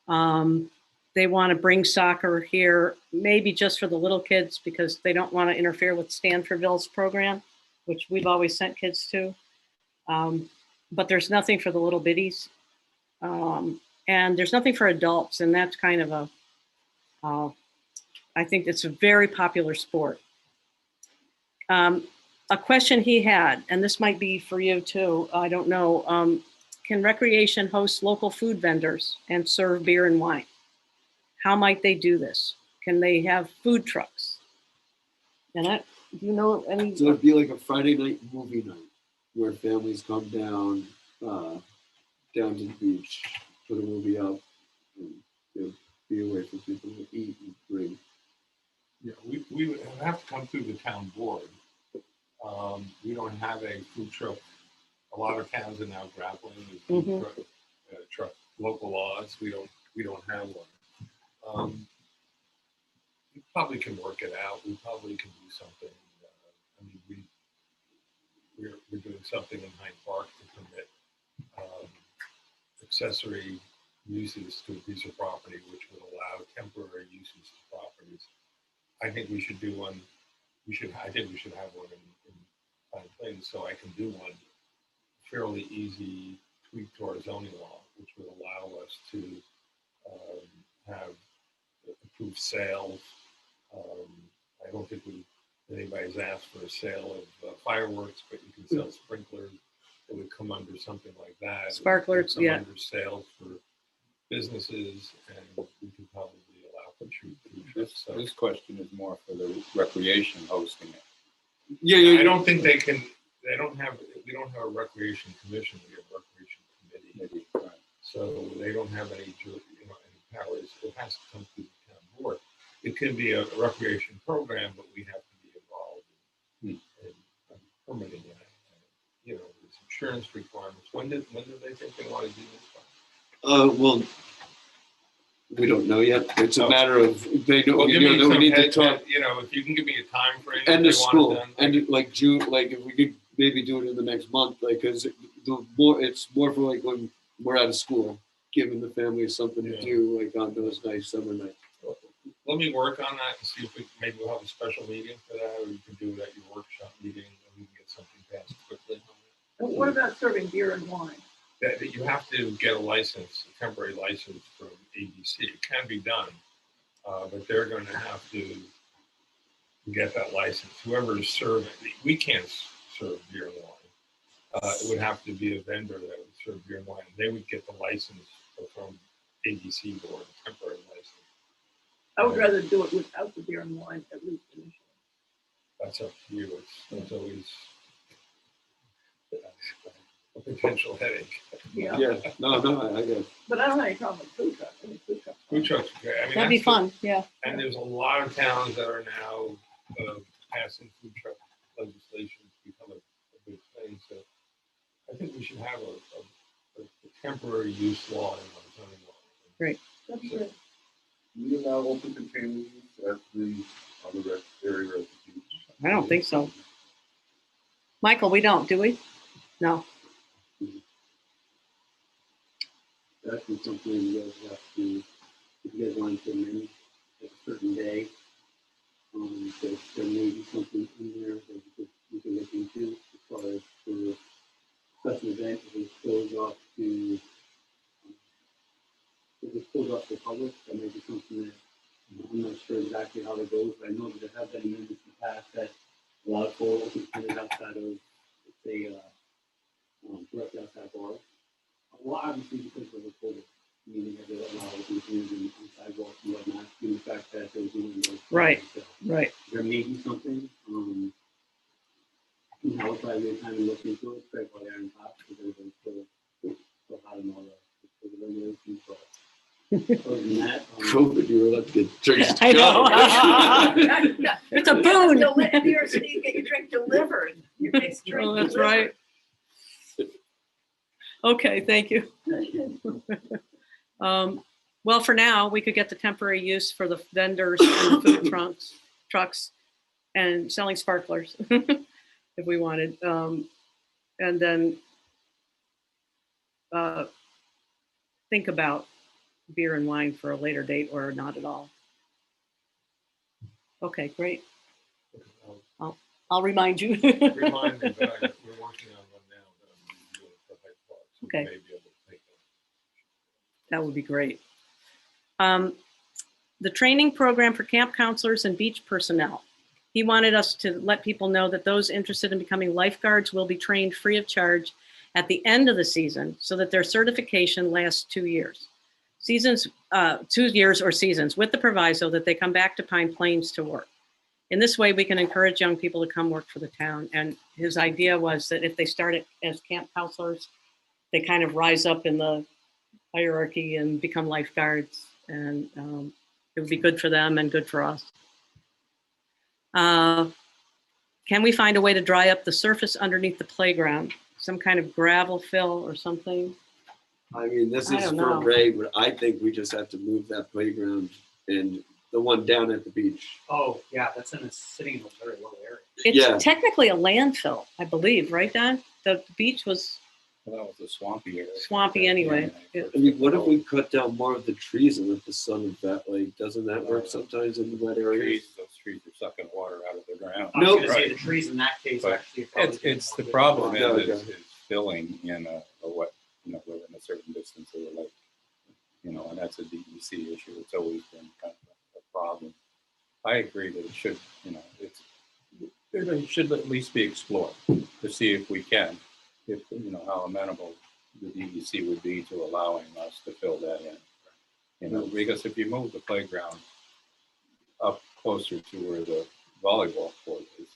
They want to bring soccer here, maybe just for the little kids because they don't want to interfere with Stanfordville's program, which we've always sent kids to. but there's nothing for the little bitties. And there's nothing for adults, and that's kind of I think it's a very popular sport. A question he had, and this might be for you too, I don't know, can recreation host local food vendors and serve beer and wine? How might they do this? Can they have food trucks? And do you know any? So it'd be like a Friday night movie night where families come down to the beach, put a movie up, and be away from people to eat and drink. Yeah, we would have to come through the town board. We don't have a food truck. A lot of towns are now grappling with food truck local laws. We don't have one. We probably can work it out. We probably can do something. I mean, we're doing something in Hyde Park to permit accessory uses to a piece of property, which would allow temporary uses to properties. I think we should do one. I think we should have one in Pine Plains, so I can do one fairly easy tweak to our zoning law, which would allow us to have approved sales. I don't think anybody's asked for a sale of fireworks, but you can sell sprinklers. It would come under something like that. Sparklers, yeah. Under sales for businesses, and we could probably allow for food trucks. So This question is more for the recreation hosting it. I don't think they can. We don't have a recreation commission. We have a recreation committee. Right. So they don't have any powers. It has to come through the town board. It can be a recreation program, but we have to be involved in permitting it. There's insurance requirements. When do they think they want to do this? Well, we don't know yet. It's a matter of they know. Well, We need to talk. If you can give me a time frame. End of school, like June. Like if we could maybe do it in the next month, like because it's more for like when we're out of school, giving the families something to do, like on those nice summer nights. Let me work on that and see if maybe we'll have a special meeting for that, or you can do it at your workshop meeting, and we can get something passed quickly. And what about serving beer and wine? That you have to get a license, a temporary license from ABC. It can be done, but they're going to have to get that license. Whoever is serving, we can't serve beer and wine. It would have to be a vendor that would serve beer and wine. They would get the license from ABC board, a temporary license. I would rather do it without the beer and wine, at least initially. That's up to you. It's always a potential headache. Yeah. No, I get it. But I don't have any problem with food trucks. I mean, Food trucks are great. I mean, That'd be that's fun, yeah. And there's a lot of towns that are now passing food truck legislation to become a big thing. So I think we should have a temporary use law in our zoning law. Great. That's good. We allow open containers at the other area at the beach. I don't think so. Michael, we don't, do we? No. That's something you guys have to. If you guys want to amend at a certain day, there may be something in there that you can look into as far as for such an event if it's closed off to the public. That may be something that I'm not sure exactly how that goes, but I know that there have been amendments in the past that allow for open containers outside of, let's say, directly outside bars. Well, obviously because of the COVID, meaning that they allow open containers on sidewalks and whatnot, given the fact that there's no windows. Right. So Right. there may be something. I would probably be time to look into it, straight by Aaron Top, because everything's still hot and all the regulations, but other than that, COVID, you were allowed to get drinks. I know. It's a boon. In New York City, you get your drink delivered. Your next drink Oh, that's delivered. right. Okay, thank you. Well, for now, we could get the temporary use for the vendors and the food trucks and selling sparklers if we wanted. And then think about beer and wine for a later date or not at all. Okay, great. I'll remind you. Remind me, but we're working on one now that I'm doing for Hyde Okay. may be able to take them. That would be great. The training program for camp counselors and beach personnel. He wanted us to let people know that those interested in becoming lifeguards will be trained free of charge at the end of the season so that their certification lasts 2 years. 2 years or seasons, with the proviso that they come back to Pine Plains to work. In this way, we can encourage young people to come work for the town. And his idea was that if they start as camp counselors, they kind of rise up in the hierarchy and become lifeguards. And it would be good for them and good for us. Can we find a way to dry up the surface underneath the playground? Some kind of gravel fill or something? I mean, this I is don't for know. Ray, but I think we just have to move that playground and the one down at the beach. Oh, yeah, that's sitting in a very low area. It's Yeah. technically a landfill, I believe, right, Don? The beach was Well, that was a swampy area. swampy anyway. Yeah. I mean, what if we cut down more of the trees and let the sun and that, like, doesn't that work sometimes in the wet areas? Those trees are sucking water out of the ground. I was Nope. gonna say Right. the trees in that case But actually. are probably It's more the good. problem Yeah, is filling in a wet, within a certain distance of the lake. And that's a DEC issue. It's always been kind of a problem. I agree that it should, it should at least be explored to see if we can, how amenable the DEC would be to allowing us to fill that in. Because if you move the playground up closer to where the volleyball court is,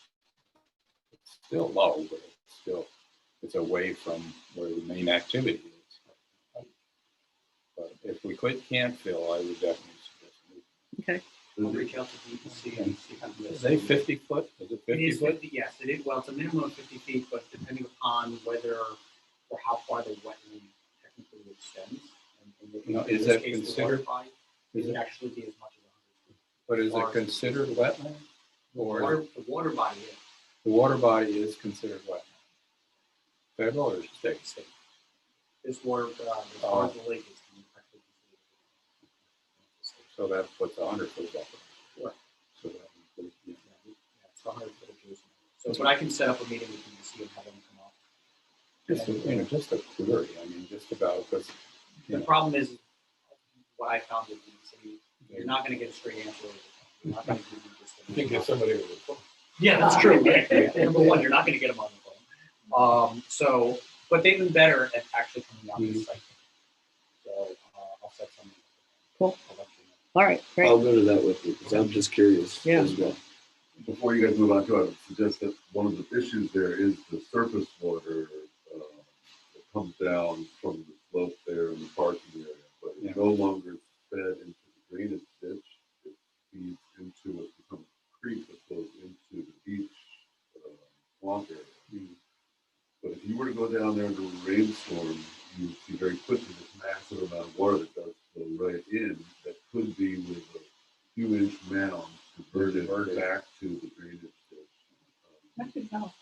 it's still low, but it's away from where the main activity is. But if we can't fill, I would definitely suggest moving. Okay. We'll reach out to DEC and see how to. Is they 50 foot? Is it It 50 is foot? 50, yes, it is, well, it's a minimum of 50 feet, but depending upon whether or how far the wetland technically extends. And No, in is this that case, the considered- water body, is It would it- actually be as much as 100 feet. But is it considered wetland? Or The water body is the water body is considered wetland? Federal or state? state. This water, as far as the lake is actually considered. So that puts 100 foot buffer. Correct. So that includes, Yeah, it's 100 foot adjacent. So, but I can set up a meeting with DEC and have them come up. just a query. I mean, just about because The problem is, what I found with DEC, you're not gonna get a straight answer. You're not gonna give you just. You can get somebody over the phone. Yeah, that's true. Number one, you're not gonna get them on the phone. But they've been better at actually coming out to site. So, I'll set something. Cool. I'll let you know. All right, great. I'll go to that with you because I'm just curious Yeah. as well. Before you guys move on to it, I would suggest that one of the issues there is the surface water that comes down from the slope there in the parking area, but Yeah. it no longer is fed into the drainage ditch. It feeds into what becomes a creek that flows into the beach swamp area. But if you were to go down there under a rainstorm, you would see very quickly this massive amount of water that does flow right in that could be with a few inch mound diverted back to the drainage ditch. That could help.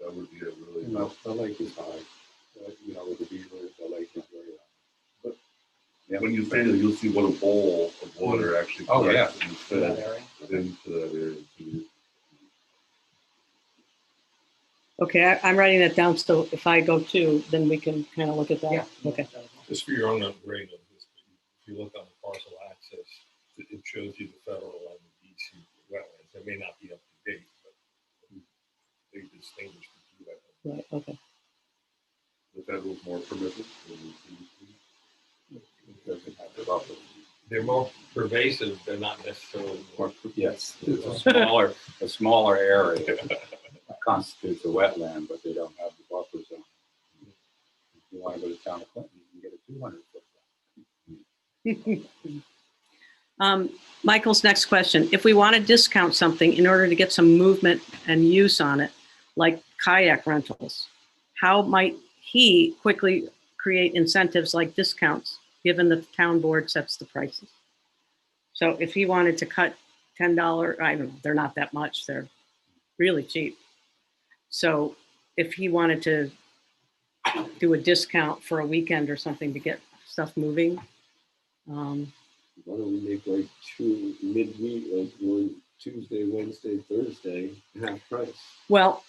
That would be a really. the lake is high. With the beavers, the lake is very high. Yeah, when you stand there, you'll see what a bowl of water actually Oh, collects and For that fed area. into that area. Okay, I'm writing that down, so if I go too, then we can kind of look at that. Yeah. Okay. Just for your own upgrade of this, if you look on the parcel access, it shows you the federal and the DC wetlands. They may not be up to date, but they distinguish the two wetlands. Right, okay. The federal's more permissive. than the It doesn't have the buffer. They're more pervasive, they're not necessarily more. Yes, it's a smaller area constitutes a wetland, but they don't have the buffer zone. If you want to go to town of Clinton, you can get a 200 foot. Michael's next question. If we want to discount something in order to get some movement and use on it, like kayak rentals, how might he quickly create incentives like discounts, given that the town board sets the prices? So if he wanted to cut $10, I don't know, they're not that much, they're really cheap. So if he wanted to do a discount for a weekend or something to get stuff moving, Why don't we make like two midweek, like one Tuesday, Wednesday, Thursday, half price? well,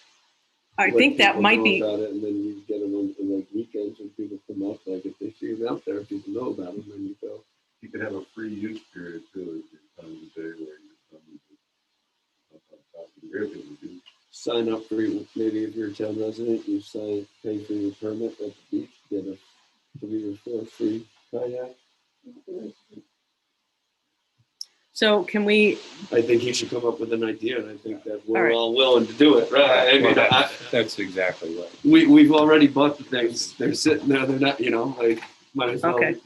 I let think that people might know be, about it, and then you get them on like weekends when people come up, like if they see them out there, people know about them, then you go. You could have a free use period too, if you come the day where you come and really do. Sign up for your, maybe if you're a town resident, you pay for your permit at the beach, get a 3 or 4 free kayak. so can we, I think he should come up with an idea, and I think that All we're right. all willing to do it, right? I mean, That's exactly right. we've already bought the things, they're sitting there, they're not, like, might as well. Okay.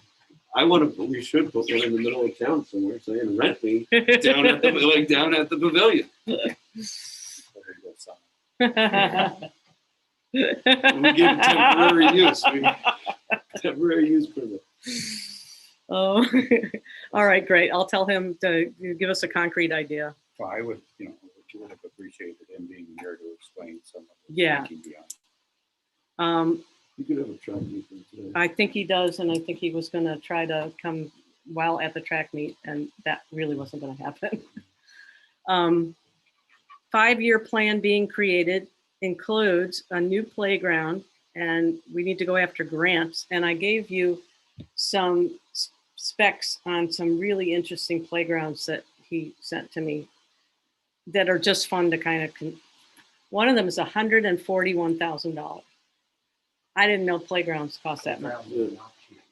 We should put one in the middle of town somewhere, saying rent me down at the pavilion. We give it temporary use. Temporary use permit. Oh, all right, great. I'll tell him to give us a concrete idea. Well, I would, would have appreciated him being here to explain some of the Yeah. thinking behind. You could have a track meet today. I think he does, and I think he was gonna try to come while at the track meet, and that really wasn't gonna happen. 5-year plan being created includes a new playground, and we need to go after grants. And I gave you some specs on some really interesting playgrounds that he sent to me that are just fun to kind of, one of them is $141,000. I didn't know playgrounds cost that much.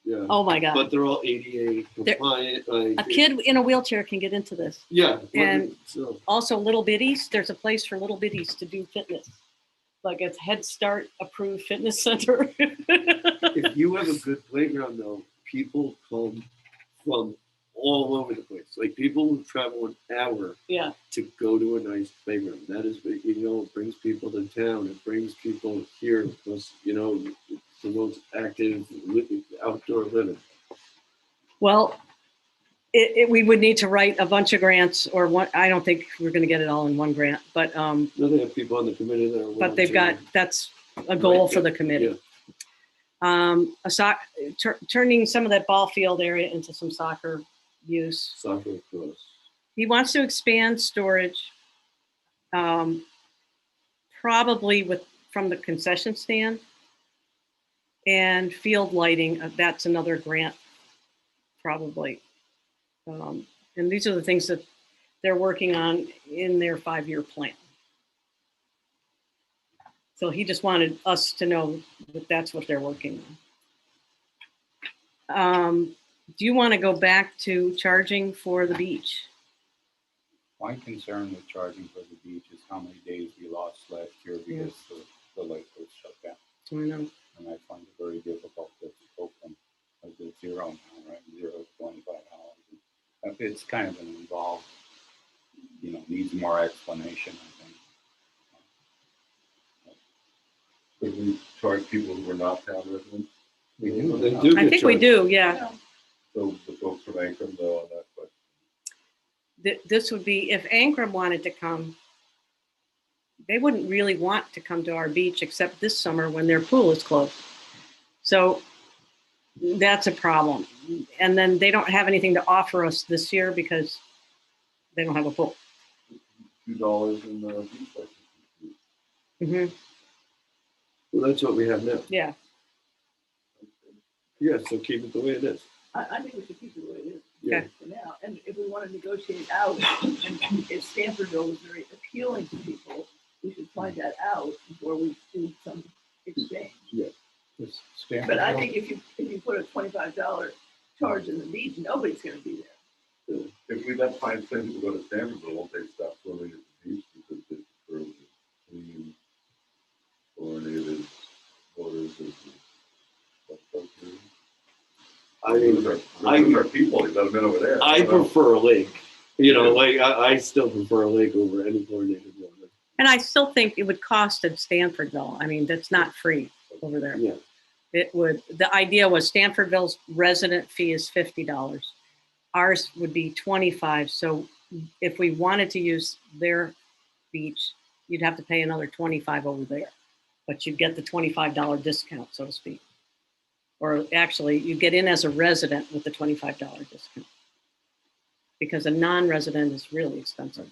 Yeah. Oh my God. But they're all ADA compliant. A kid in a wheelchair can get into this. Yeah. And so also little bitties, there's a place for little bitties to do fitness. Like it's Head Start approved fitness center. if you have a good playground, though, people come from all over the place. Like people who travel an hour Yeah. to go to a nice playground. That is, it brings people to town. It brings people here because, it's the most active outdoor living. Well, we would need to write a bunch of grants or one. I don't think we're going to get it all in one grant, but No, they have people on the committee that are willing but they've to- got, that's a goal for the committee. Turning some of that ball field area into some soccer use. Soccer, of course. He wants to expand storage, probably from the concession stand, and field lighting. That's another grant, probably. And these are the things that they're working on in their 5-year plan. So he just wanted us to know that that's what they're working on. Do you want to go back to charging for the beach? My concern with charging for the beach is how many days we lost last year because the lake was shut down. I know. And I find it very difficult to open at the $0 now, right? $0 to $25. It's kind of an involved, needs more explanation, I think. Could we charge people who are not town residents? We do. They do I get think we charged. do, yeah. So the folks from Ankrum know on that, but This would be, if Ankrum wanted to come, they wouldn't really want to come to our beach except this summer when their pool is closed. So that's a problem. And then they don't have anything to offer us this year because they don't have a pool. $2 in the beach license. Well, that's what we have now. Yeah. Yeah, so keep it the way it is. I think we should keep it the way it is. Okay. For now, and if we want to negotiate out, and if Stanfordville is very appealing to people, we should find that out before we do some exchange. But I think if you put a $25 charge in the beach, nobody's going to be there. If we let 5 cents people go to Stanfordville, won't they stop swimming at the beach because they prefer the clean, chlorinated waters of the I mean, those are people, they let them in over there. I prefer a lake. I still prefer a lake over any chlorinated water. And I still think it would cost at Stanfordville. I mean, that's not free over there. Yeah. It would, the idea was Stanfordville's resident fee is $50. Ours would be $25. So if we wanted to use their beach, you'd have to pay another $25 over there. But you'd get the $25 discount, so to speak. Or actually, you get in as a resident with the $25 discount. Because a non-resident is really expensive.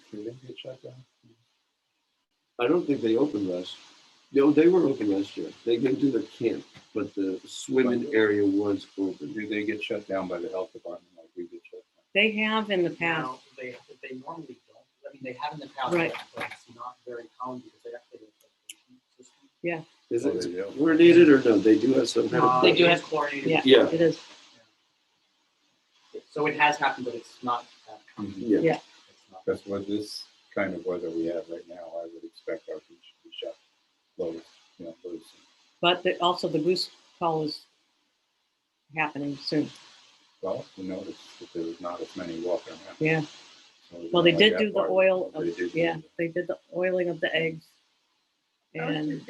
I don't think they open, Russ. No, they were open last year. They didn't do the camp, but the swimming area was open. Do they get shut down by the health department like we get shut down? They have in the past. Now, they normally don't. I mean, they have in the past, Right. but it's not very common because they actually have a filtration system. Yeah, Is Oh, it they do. chlorinated or no? They do have some kind of. They do It have- is chlorinated. yeah, Yeah. it is. So it has happened, but it's not that common. Yeah. Yeah. It's not. Because with this kind of weather we have right now, I would expect our beach to be shut closed, very soon. But also the goose call is happening soon. Well, we noticed that there was not as many walking around. Yeah. So we Well, they don't did like do that the part. oil. They did do Yeah, that. they did the oiling of the eggs. And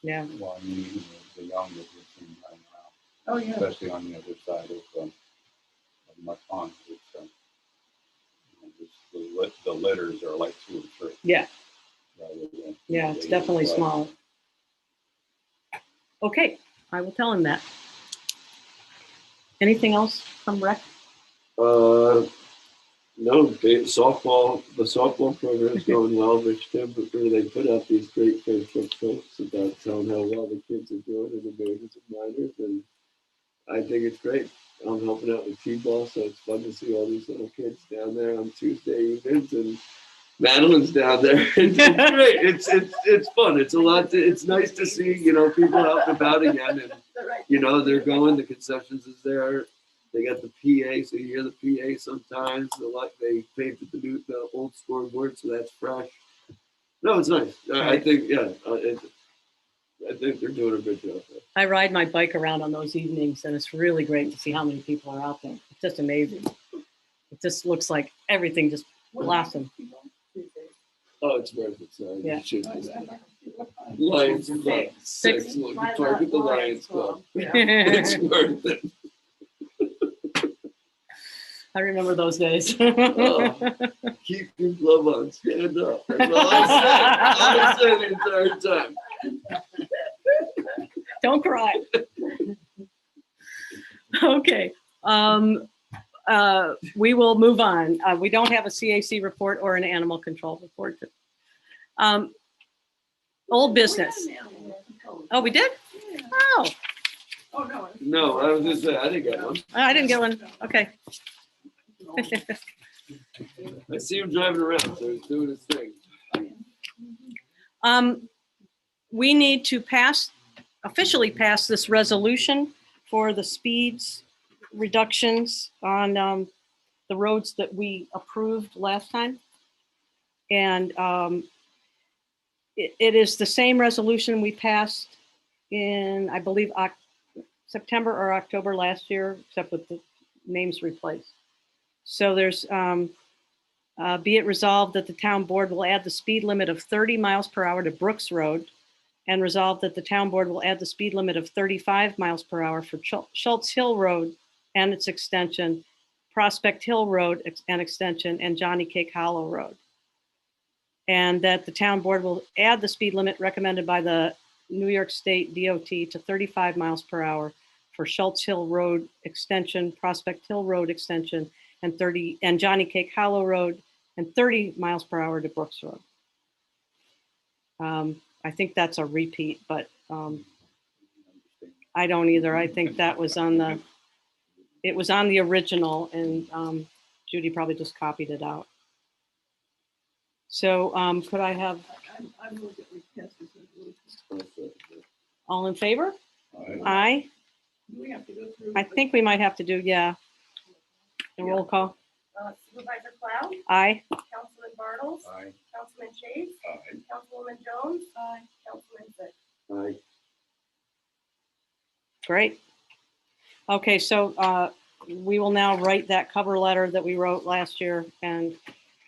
yeah, Well, I mean, even the young that we've seen running around, Oh, yeah. especially on the other side of Mud Pond, it's, the litters are like 2 or 3. yeah, rather than yeah, it's 8 or definitely 12. small. Okay, I will tell him that. Anything else from rec? No, the softball program is going well. Rich Timber, they put out these great Facebook posts about telling how well the kids are doing in the majors and minors, and I think it's great. I'm helping out with T-ball, so it's fun to see all these little kids down there on Tuesday evenings, and Madeline's down there. It's great. It's fun. It's a lot. It's nice to see people out and about again, and they're going. The concessions is there. They got the PA, so you hear the PA sometimes. They painted the old scoreboard, so that's fresh. No, it's nice. I think I think they're doing a good job there. I ride my bike around on those evenings, and it's really great to see how many people are out there. It's just amazing. It just looks like everything just blossomed. Oh, it's worth it. So Yeah. you should just Lions Club. Six. Look, park at the Lions Club. It's worth it. I remember those days. Oh, keep your glove on. Stand up. That's all I said. All I said the entire time. Don't cry. Okay. We will move on. We don't have a CAC report or an animal control report. Old business. Oh, we did? Oh, Oh, no. No, I was just saying, I didn't get one. I didn't get one. Okay. I see him driving around, so he's doing his thing. We need to officially pass this resolution for the speeds reductions on the roads that we approved last time. And it is the same resolution we passed in, I believe, September or October last year, except with the names replaced. So there's, be it resolved that the town board will add the speed limit of 30 miles per hour to Brooks Road, and resolved that the town board will add the speed limit of 35 miles per hour for Schultz Hill Road and its extension, Prospect Hill Road and extension, and Johnny Cake Hollow Road. And that the town board will add the speed limit recommended by the New York State DOT to 35 miles per hour for Schultz Hill Road extension, Prospect Hill Road extension, and Johnny Cake Hollow Road, and 30 miles per hour to Brooks Road. I think that's a repeat, but I don't either. I think that was it was on the original, and Judy probably just copied it out. So could I have I move that we pass this resolution. all in favor? Aye. Aye. Do we have to go through? I think we might have to do, yeah. A roll call. Supervisor Cloud, Aye. Councilman Bartles, Aye. Councilman Chase, Aye. Councilwoman Jones, Councilman Fitch. Great. Okay, so we will now write that cover letter that we wrote last year and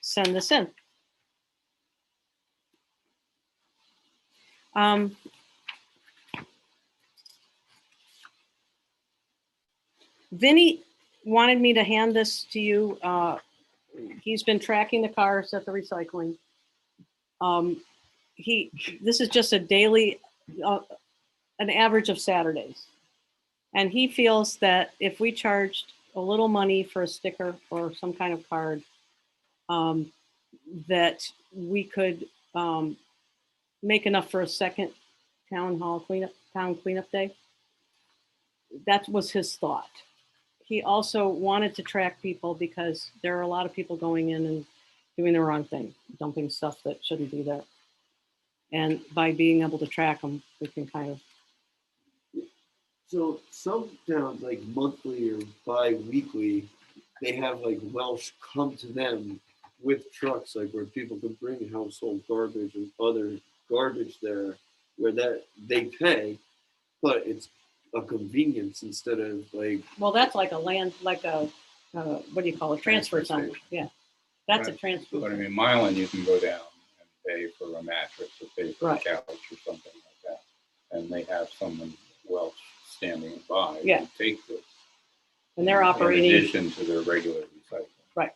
send this in. Vinny wanted me to hand this to you. He's been tracking the cars at the recycling. This is just a daily, an average of Saturdays. And he feels that if we charged a little money for a sticker or some kind of card, that we could make enough for a second town cleanup day. That was his thought. He also wanted to track people because there are a lot of people going in and doing the wrong thing, dumping stuff that shouldn't be there. And by being able to track them, we can kind of. So some towns, like monthly or bi-weekly, they have like Welsh come to them with trucks, like where people can bring household garbage and other garbage there, where that they pay, but it's a convenience instead of like. Well, that's like a what do you call it? Transfer center. station. Yeah, that's a Right. transfer. But I center. mean, Milan, you can go down and pay for a mattress or pay for Right. a couch or something like that. And they have someone Welsh standing by Yeah. to take this. And they're operating. In addition to their regular recycling. Right.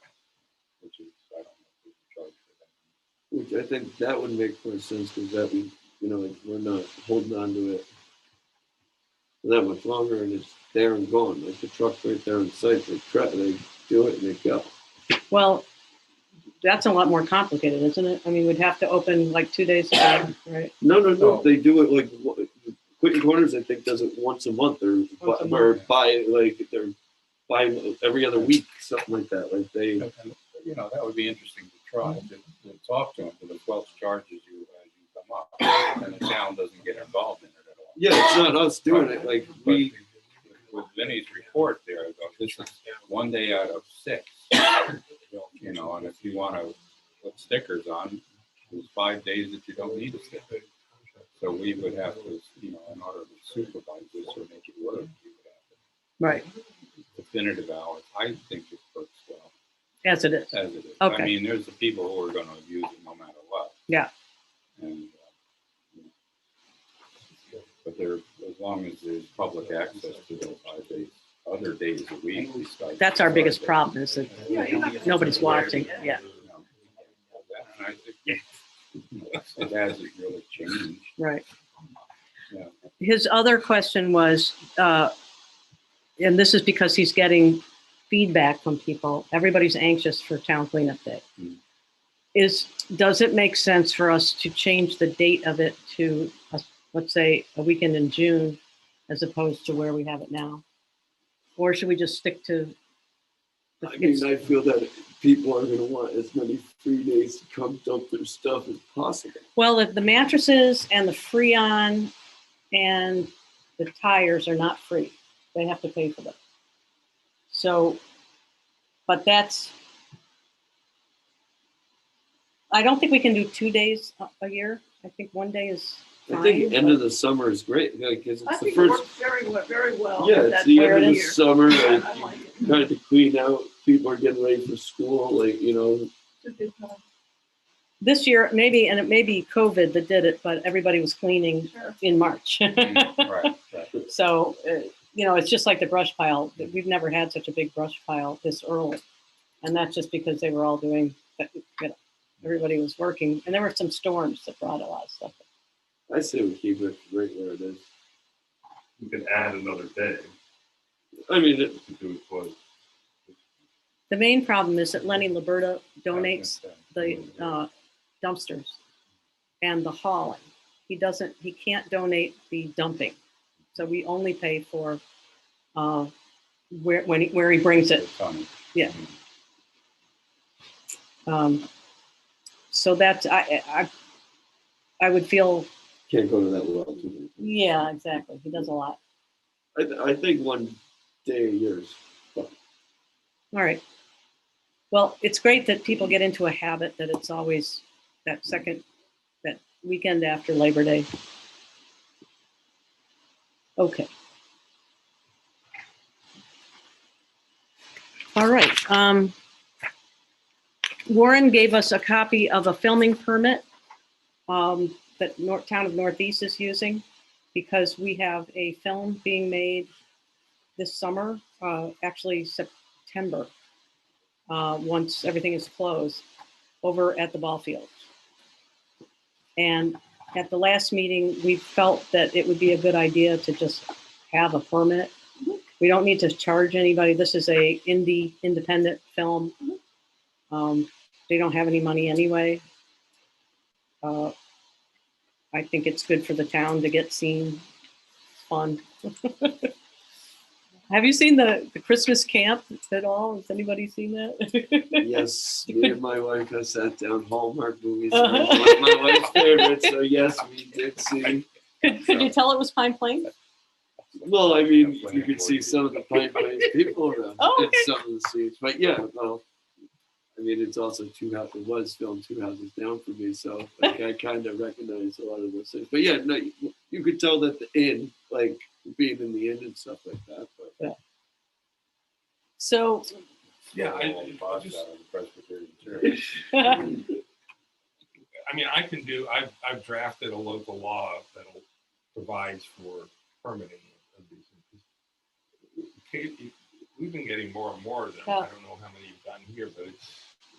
Which is, I don't know if we can charge for that. Which I think that would make more sense because that we, like, we're not holding on to it for that much longer, and it's there and gone. Like the truck's right there in sight. They do it and they go. Well, that's a lot more complicated, isn't it? I mean, we'd have to open like 2 days ago, right? No. Oh. They do it like Quitting Corners. I think does it once a month or Once a or month. they're by every other week, something like that. Like they. And, that would be interesting to try to talk to them because Welsh charges you as you come up, and the town doesn't get involved in it at all. Yeah, it's not us doing it. Like But we. with Vinny's report there, this is 1 day out of 6. And if you want to put stickers on, there's 5 days that you don't need a sticker. So we would have to, in order to supervise this or make it work, we would have Right. definitive hours. I think it works well As it is. as it is. Okay. I mean, there's the people who are going to use it no matter what. Yeah. And but there, as long as there's public access to those 5 days, other days a week. That's our biggest problem is that nobody's watching. Yeah. And I think it hasn't really changed. Right. Yeah. His other question was, and this is because he's getting feedback from people. Everybody's anxious for town cleanup day. Does it make sense for us to change the date of it to, let's say, a weekend in June, as opposed to where we have it now? Or should we just stick to? I mean, I feel that people are going to want as many free days to come dump their stuff as possible. Well, if the mattresses and the Freon and the tires are not free, they have to pay for them. So, but I don't think we can do 2 days a year. I think 1 day is fine. I think end of the summer is great because I it's the think it first. works very well. Yeah, with it's that the time end of the year. summer. I Like, like it. trying to clean out. People are getting ready for school. Like It's a good time. This year, maybe, and it may be COVID that did it, but everybody was cleaning Sure. in March. Right. So, it's just like the brush pile. We've never had such a big brush pile this early. And that's just because they were all doing, everybody was working. And there were some storms that brought a lot of stuff. I say we keep it right where it is. You can add another day I mean, to do it twice. The main problem is that Lenny Liberta donates the dumpsters and the hauling. He can't donate the dumping. So we only pay for where he brings it. Yeah. So that's, I would feel, can't go to that well too. yeah, exactly. He does a lot. I think 1 day a year is fine. All right. Well, it's great that people get into a habit that it's always that weekend after Labor Day. Okay. All right. Warren gave us a copy of a filming permit that Town of Northeast is using because we have a film being made this summer, actually September, once everything is closed, over at the ball field. And at the last meeting, we felt that it would be a good idea to just have a permit. We don't need to charge anybody. This is a independent film. They don't have any money anyway. I think it's good for the town to get seen. Fun. Have you seen the Christmas camp at all? Has anybody seen that? Yes, me and my wife have sat down. Hallmark movies are Uh-huh. one of my wife's favorites, so yes, we did see. Could you tell it was Pine Plain? Well, I mean, you could see some of the Pine Plains people around Oh, in okay. some of the scenes, but yeah, well, I mean, it's also it was filmed 2 houses down from me, so like, I kind of recognize a lot of those things. But yeah, no, you could tell that the inn, like being in the inn and stuff like that. But Yeah. So, Yeah, I just- out of the Presbyterian Church. I mean, I've drafted a local law that provides for permitting of these things. Kate, we've been getting more and more of them. Yeah. I don't know how many you've gotten here, but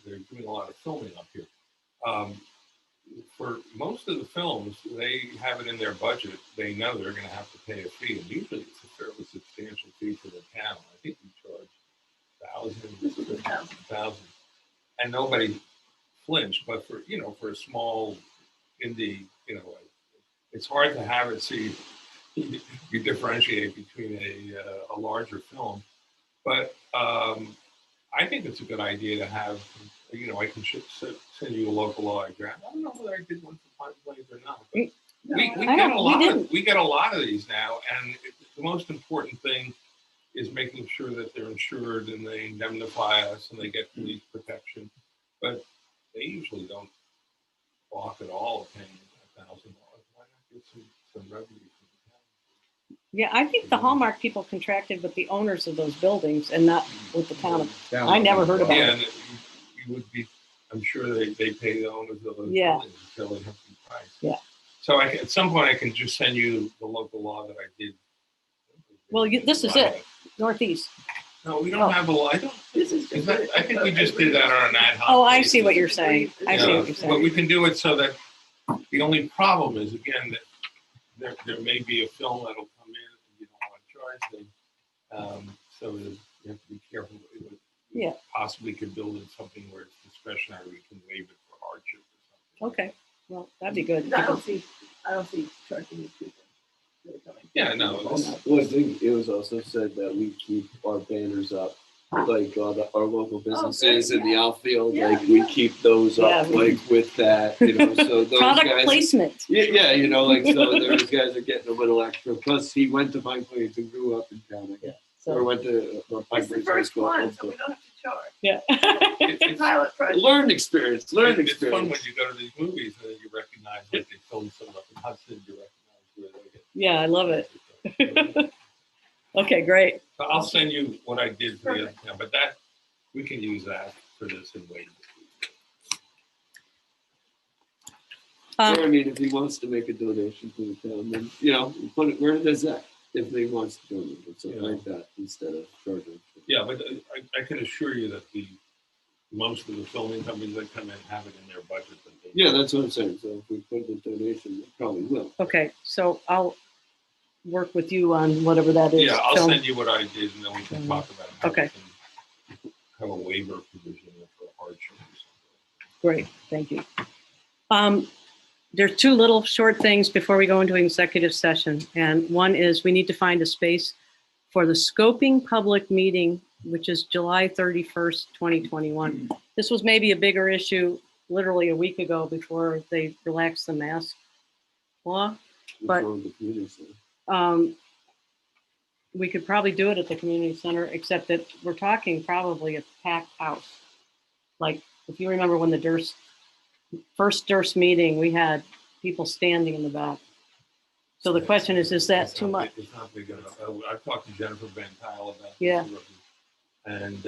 they're doing a lot of filming up here. For most of the films, they have it in their budget. They know they're going to have to pay a fee, and usually it's a fairly substantial fee for the town. I think we charge thousands, and nobody flinched. But for a small indie, it's hard to have it. See, you differentiate between a larger film, but I think it's a good idea to have. I can send you a local law I draft. I don't know whether I did one for Pine Plains or not, but we get a lot of these now, and the most important thing is making sure that they're insured and they indemnify us and they get police protection. But they usually don't balk at all at paying $1,000. Why not get some revenue from the town? yeah, I think the Hallmark people contracted with the owners of those buildings and not with the town. I never heard about Yeah, it. and you would be, I'm sure they pay the owners of those Yeah. buildings until they have to be priced. Yeah. So at some point I can just send you the local law that I did. Well, this is it, Northeast. No, we don't have a law. I think we just did that on an ad hoc. Oh, I see what basis. you're saying. I see what you're But saying. we can do it so that the only problem is, again, that there may be a film that'll come in and you don't want to charge them. So you have to be careful. Yeah. Possibly could build in something where it's discretionary. We can waive it for hardship or something. Okay, well, that'd be good. I don't see charging these people. that are coming. Yeah, no. well, I think it was also said that we keep our banners up, like our local businesses in the outfield, Yeah. like we keep those up, Yeah. like with that, so those Product guys. placement. Yeah, like so those guys are getting a little extra. Plus, he went to Pine Plains and grew up in town. I guess. Or So, went to Pine It's the Plains High first School. one, so we don't have to charge. yeah. It's Pilot project. Learned experience. It's fun when experience. you go to these movies and then you recognize that they filmed some up in Hudson. You recognize where they get. Yeah, I love it. Okay, great. So I'll send you what I did for you, Perfect. but that we can use that for this and wait. Or, I Um, mean, if he wants to make a donation to the town, then put it where does that? If he wants to donate or something like that instead of charging. Yeah, but I can assure you that most of the filming companies that come in have it in their budget. That they Yeah, that's what I'm saying. So if we put the donation, it probably will. okay, so I'll work with you on whatever that is. Yeah, I'll Film. send you what I did, and then we can talk about how Okay. we can have a waiver provision for hardship or something. Great, thank you. There's two little short things before we go into executive session. And one is we need to find a space for the scoping public meeting, which is July 31st, 2021. This was maybe a bigger issue literally a week ago before they relaxed the mask law. But- Before the community center. We could probably do it at the community center, except that we're talking probably a packed house. Like, if you remember when the first Durst meeting, we had people standing in the back. So the question is that It's too not much? big- It's not big enough. I've talked to Jennifer Van Tile about this. Yeah. And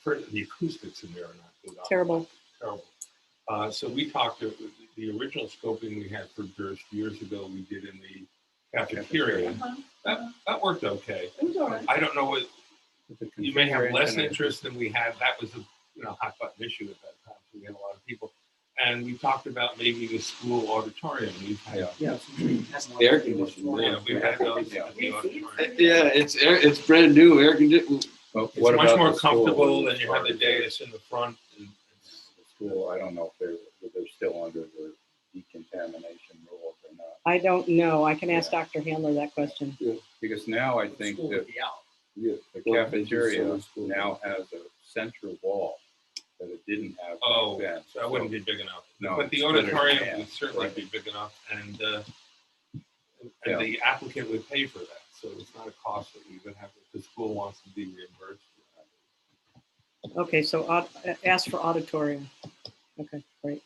for the acoustics in there are not good. Terrible. Terrible. So we talked to the original scoping we had for Durst years ago. We did in the cafeteria. That worked okay. It was all right. I don't know what you may have less interest than we had. That was a hot button issue at that time. So we had a lot of people. And we talked about maybe the school auditorium. We've had, Yeah. Air conditioning, yeah, we've had those at the auditorium. Yeah, it's brand new air conditioning. But It's what much about more the school? comfortable, and you have the dais in the front. The school, I don't know if they're still under the decontamination rules. I don't know. I can ask Dr. Handler that question. Because now I think School that would be out. Yeah. the Well, they do cafeteria summer school. now has a central wall that it didn't have Oh, back then. so that wouldn't be big enough. No, But the split it in auditorium half. would certainly Right. be big enough, and Yeah. the applicant would pay for that. So it's not a cost that we would have, if the school wants to be reimbursed. Okay, so ask for auditorium. Okay, great.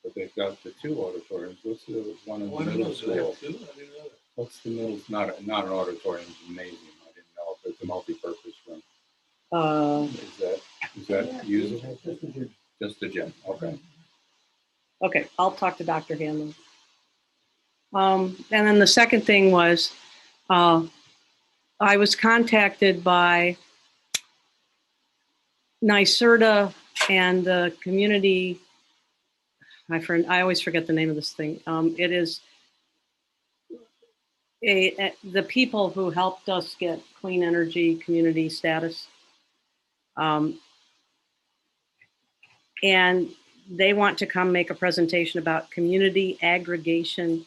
But they've got the two auditoriums. What's the one in the Oh, I don't middle know, do they have school? two? I didn't know that. What's the middle? Not an auditorium, gymnasium. I didn't know if it's a multi-purpose room. Uh, Is that usable? Just a gym. Just the gym, okay. Okay, I'll talk to Dr. Hanlon. And then the second thing was, I was contacted by NYSERDA and the community. I always forget the name of this thing. It is the people who helped us get clean energy community status. And they want to come make a presentation about community aggregation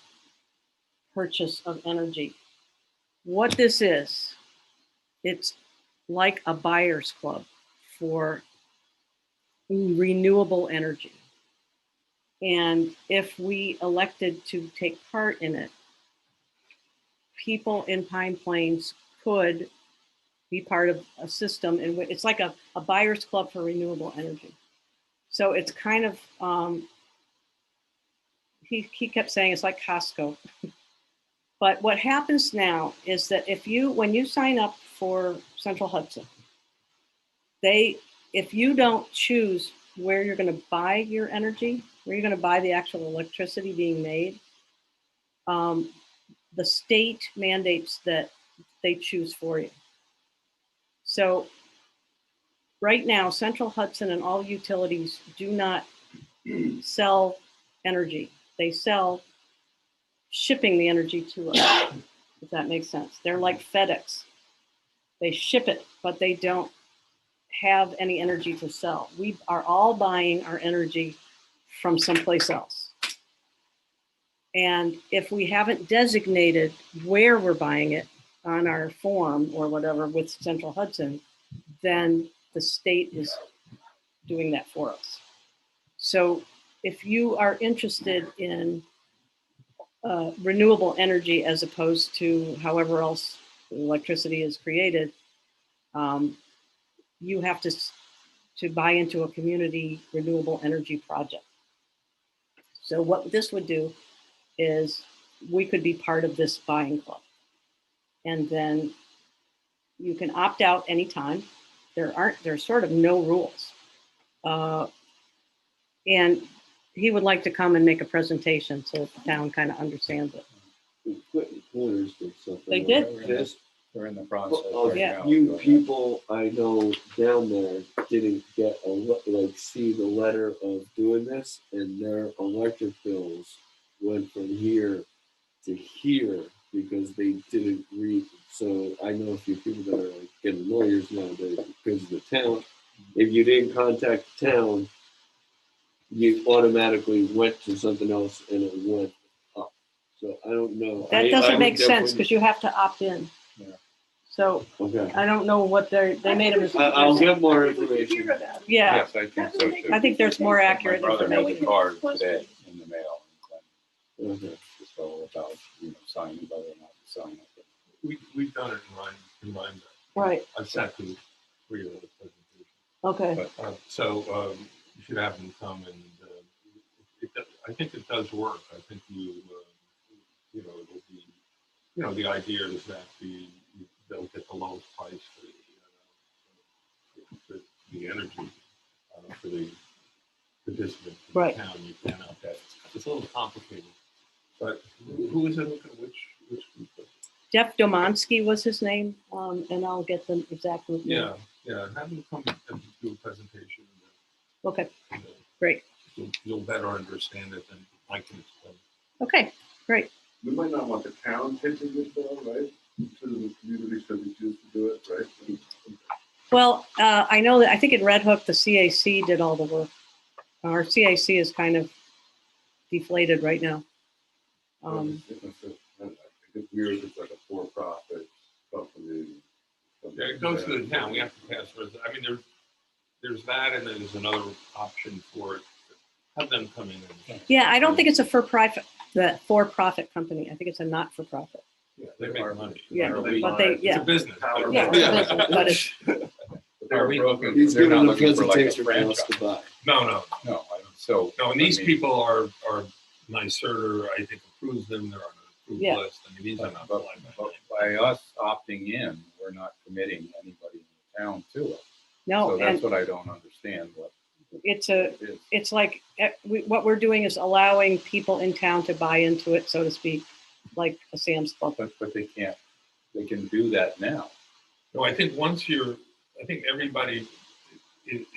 purchase of energy. What this is, it's like a buyer's club for renewable energy. And if we elected to take part in it, people in Pine Plains could be part of a system in which it's like a buyer's club for renewable energy. So it's kind of, he kept saying it's like Costco. But what happens now is that when you sign up for Central Hudson, if you don't choose where you're going to buy your energy, where you're going to buy the actual electricity being made, the state mandates that they choose for you. So right now, Central Hudson and all utilities do not sell energy. They sell shipping the energy to us, if that makes sense. They're like FedEx. They ship it, but they don't have any energy to sell. We are all buying our energy from someplace else. And if we haven't designated where we're buying it on our form or whatever with Central Hudson, then the state is doing that for us. So if you are interested in renewable energy as opposed to however else electricity is created, you have to buy into a community renewable energy project. So what this would do is we could be part of this buying club. And then you can opt out anytime. There's sort of no rules. And he would like to come and make a presentation so that the town kind of understands it. Clinton Corners did something. They like did? this. They're in the process A right now. few people I know down there didn't get see the letter of doing this, and their electric bills went from here to here because they didn't read. So I know a few people that are getting lawyers nowadays because of the town. If you didn't contact the town, you automatically went to something else and it went up. So I don't know. That doesn't would make sense definitely- because you have to opt in. Yeah. So Okay. I don't know what they made a mistake. I'll get more Hear information. about it. Yeah, Yes, I think so too. I think there's more My accurate brother has information. a card today in the mail. And Okay. it's all about, signing whether or not to sign it. We've done it in Rhinebeck. Right, I've sat through 3 of the presentations. okay. So you should have them come, and I think it does work. I think it'll be, the idea is that they'll get the lowest price for the energy for the participant in Right. the town. You can't opt out. It's a little complicated, but who is it? Which group? Jeff Domansky was his name, and I'll get the exact name. Yeah. Have them come and do a presentation. Okay, And, great. you'll better understand it than I can explain. Okay, great. We might not want the town pitching this though, right? To the community, so we choose to do it, right? Well, I know that, I think in Red Hook, the CAC did all the work. Our CAC is kind of deflated right now. It's weird if it's like a for-profit company. Yeah, it goes to the town. We have to pass. I mean, there's that, and then there's another option for it. Have them come in. And, Yeah, I don't think it's a for-profit company. I think it's a not-for-profit. yeah, they make money. Yeah, They- but they, It's yeah. a business. Yeah, it's a business, but it's, Are we looking, He's they're giving not the looking for like a presentation for us franchise? to buy. No, No, so. no. And these I mean, people are NYSERDA, I think, approves them. They're on an approved Yeah. list. I mean, these are not But fly-by-night. by us opting in, we're not committing anybody in the town to it. no, So that's and what I don't understand what it's it is. it's like, what we're doing is allowing people in town to buy into it, so to speak, like a Sam's Club. But they can't, they can do that now. No, I think I think everybody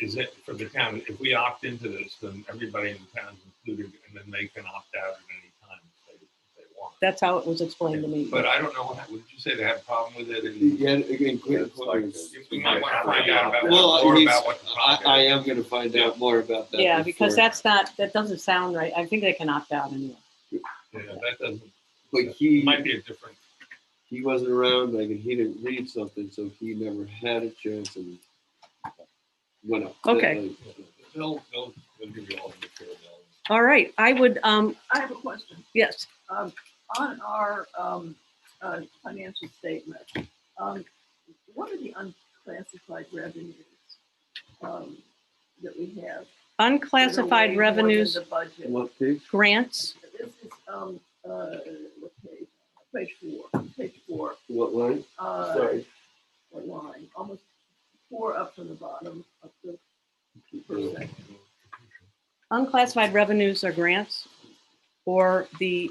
is it for the town. If we opt into this, then everybody in the town is included, and then they can opt out at any time if they want. That's how it was explained to me. But I don't know, what did you say they have a problem with it? And Yeah, again, Clinton It's like Clippers. we might want to find out about Well, more he's- about what the problem I is. am gonna find out more about that. Yeah, because before. that doesn't sound right. I think they can opt out anyway. Yeah, that doesn't, But it might be a different, he wasn't around, like, and he didn't read something, so he never had a chance and went up. Okay. they'll give you all the material. All right, I would, I have a question. yes, On our financial statement, what are the unclassified revenues that we have? that are way unclassified more than revenues, the budget? What page? grants, This is, what page? Page four. What line? Sorry. What line? Almost four up from the bottom of the first section. unclassified revenues are grants, or the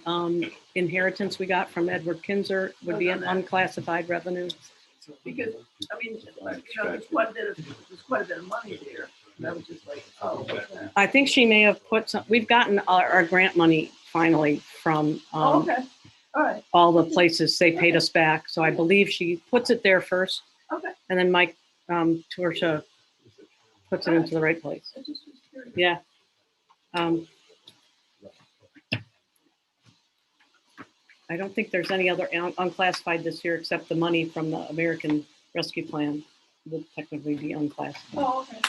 inheritance we got from Edward Kinzer would be an unclassified revenue. Because, I mean, there's quite a bit of money there. And I was just like, oh, what's that? I think she may have put some, we've gotten our grant money finally from Oh, okay, all right, all the places they paid us back. So I believe she puts it there first, okay. and then Mike Torsha puts it into the right place. I just was curious. Yeah. I don't think there's any other unclassified this year except the money from the American Rescue Plan would technically be unclassified. Oh, okay,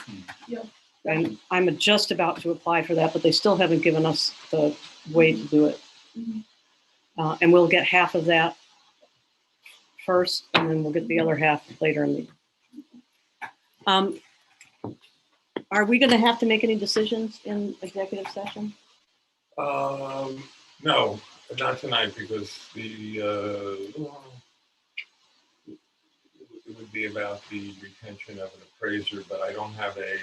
yeah. And I'm just about to apply for that, but they still haven't given us the way to do it. Mhm. And we'll get half of that first, and then we'll get the other half later in the year. Are we gonna have to make any decisions in executive session? No, not tonight, because it would be about the retention of an appraiser, but I don't have a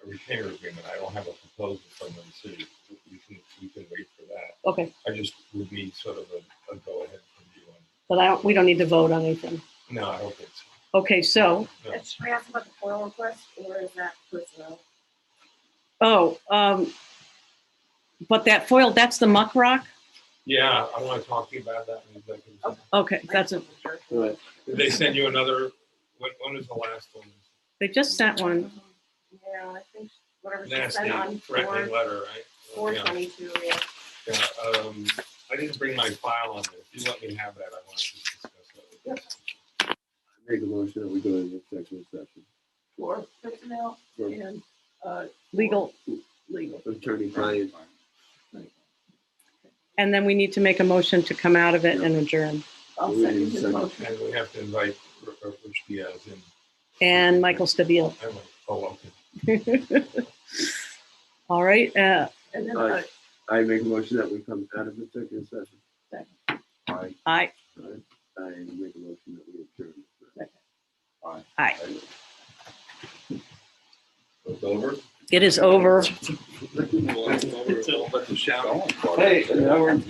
retainer agreement. I don't have a proposal from the city. We can wait for that. Okay, I just would need sort of a go-ahead from you on. but we don't need to vote on anything. No, I don't think so. Okay, so, Should we ask about the FOIL request, or is that personnel? but that foil, that's the muck rock? Yeah, I want to talk to you about that in executive session. Okay, that's it. Right. Did they send you another, when was the last one? They just sent one. Yeah, I think whatever she Nasty, sent on threatening letter, right? four Yeah. 22, yeah. Yeah, I didn't bring my file on there. If you let me have that, I want to just discuss that with you. Make a motion that we go into executive session. For personnel For and, Legal, legal. attorney client. and then we need to make a motion to come out of it and adjourn. I'll second his motion. And we have to invite Rich Diaz in. And Michael Stabile. Oh, okay. All right, And then Aye. I make a motion that we come out of executive session. Aye. aye, I make a motion that we adjourn. aye. It's over? It is over. It's over. But the shower. Going for it. Hey, now we're.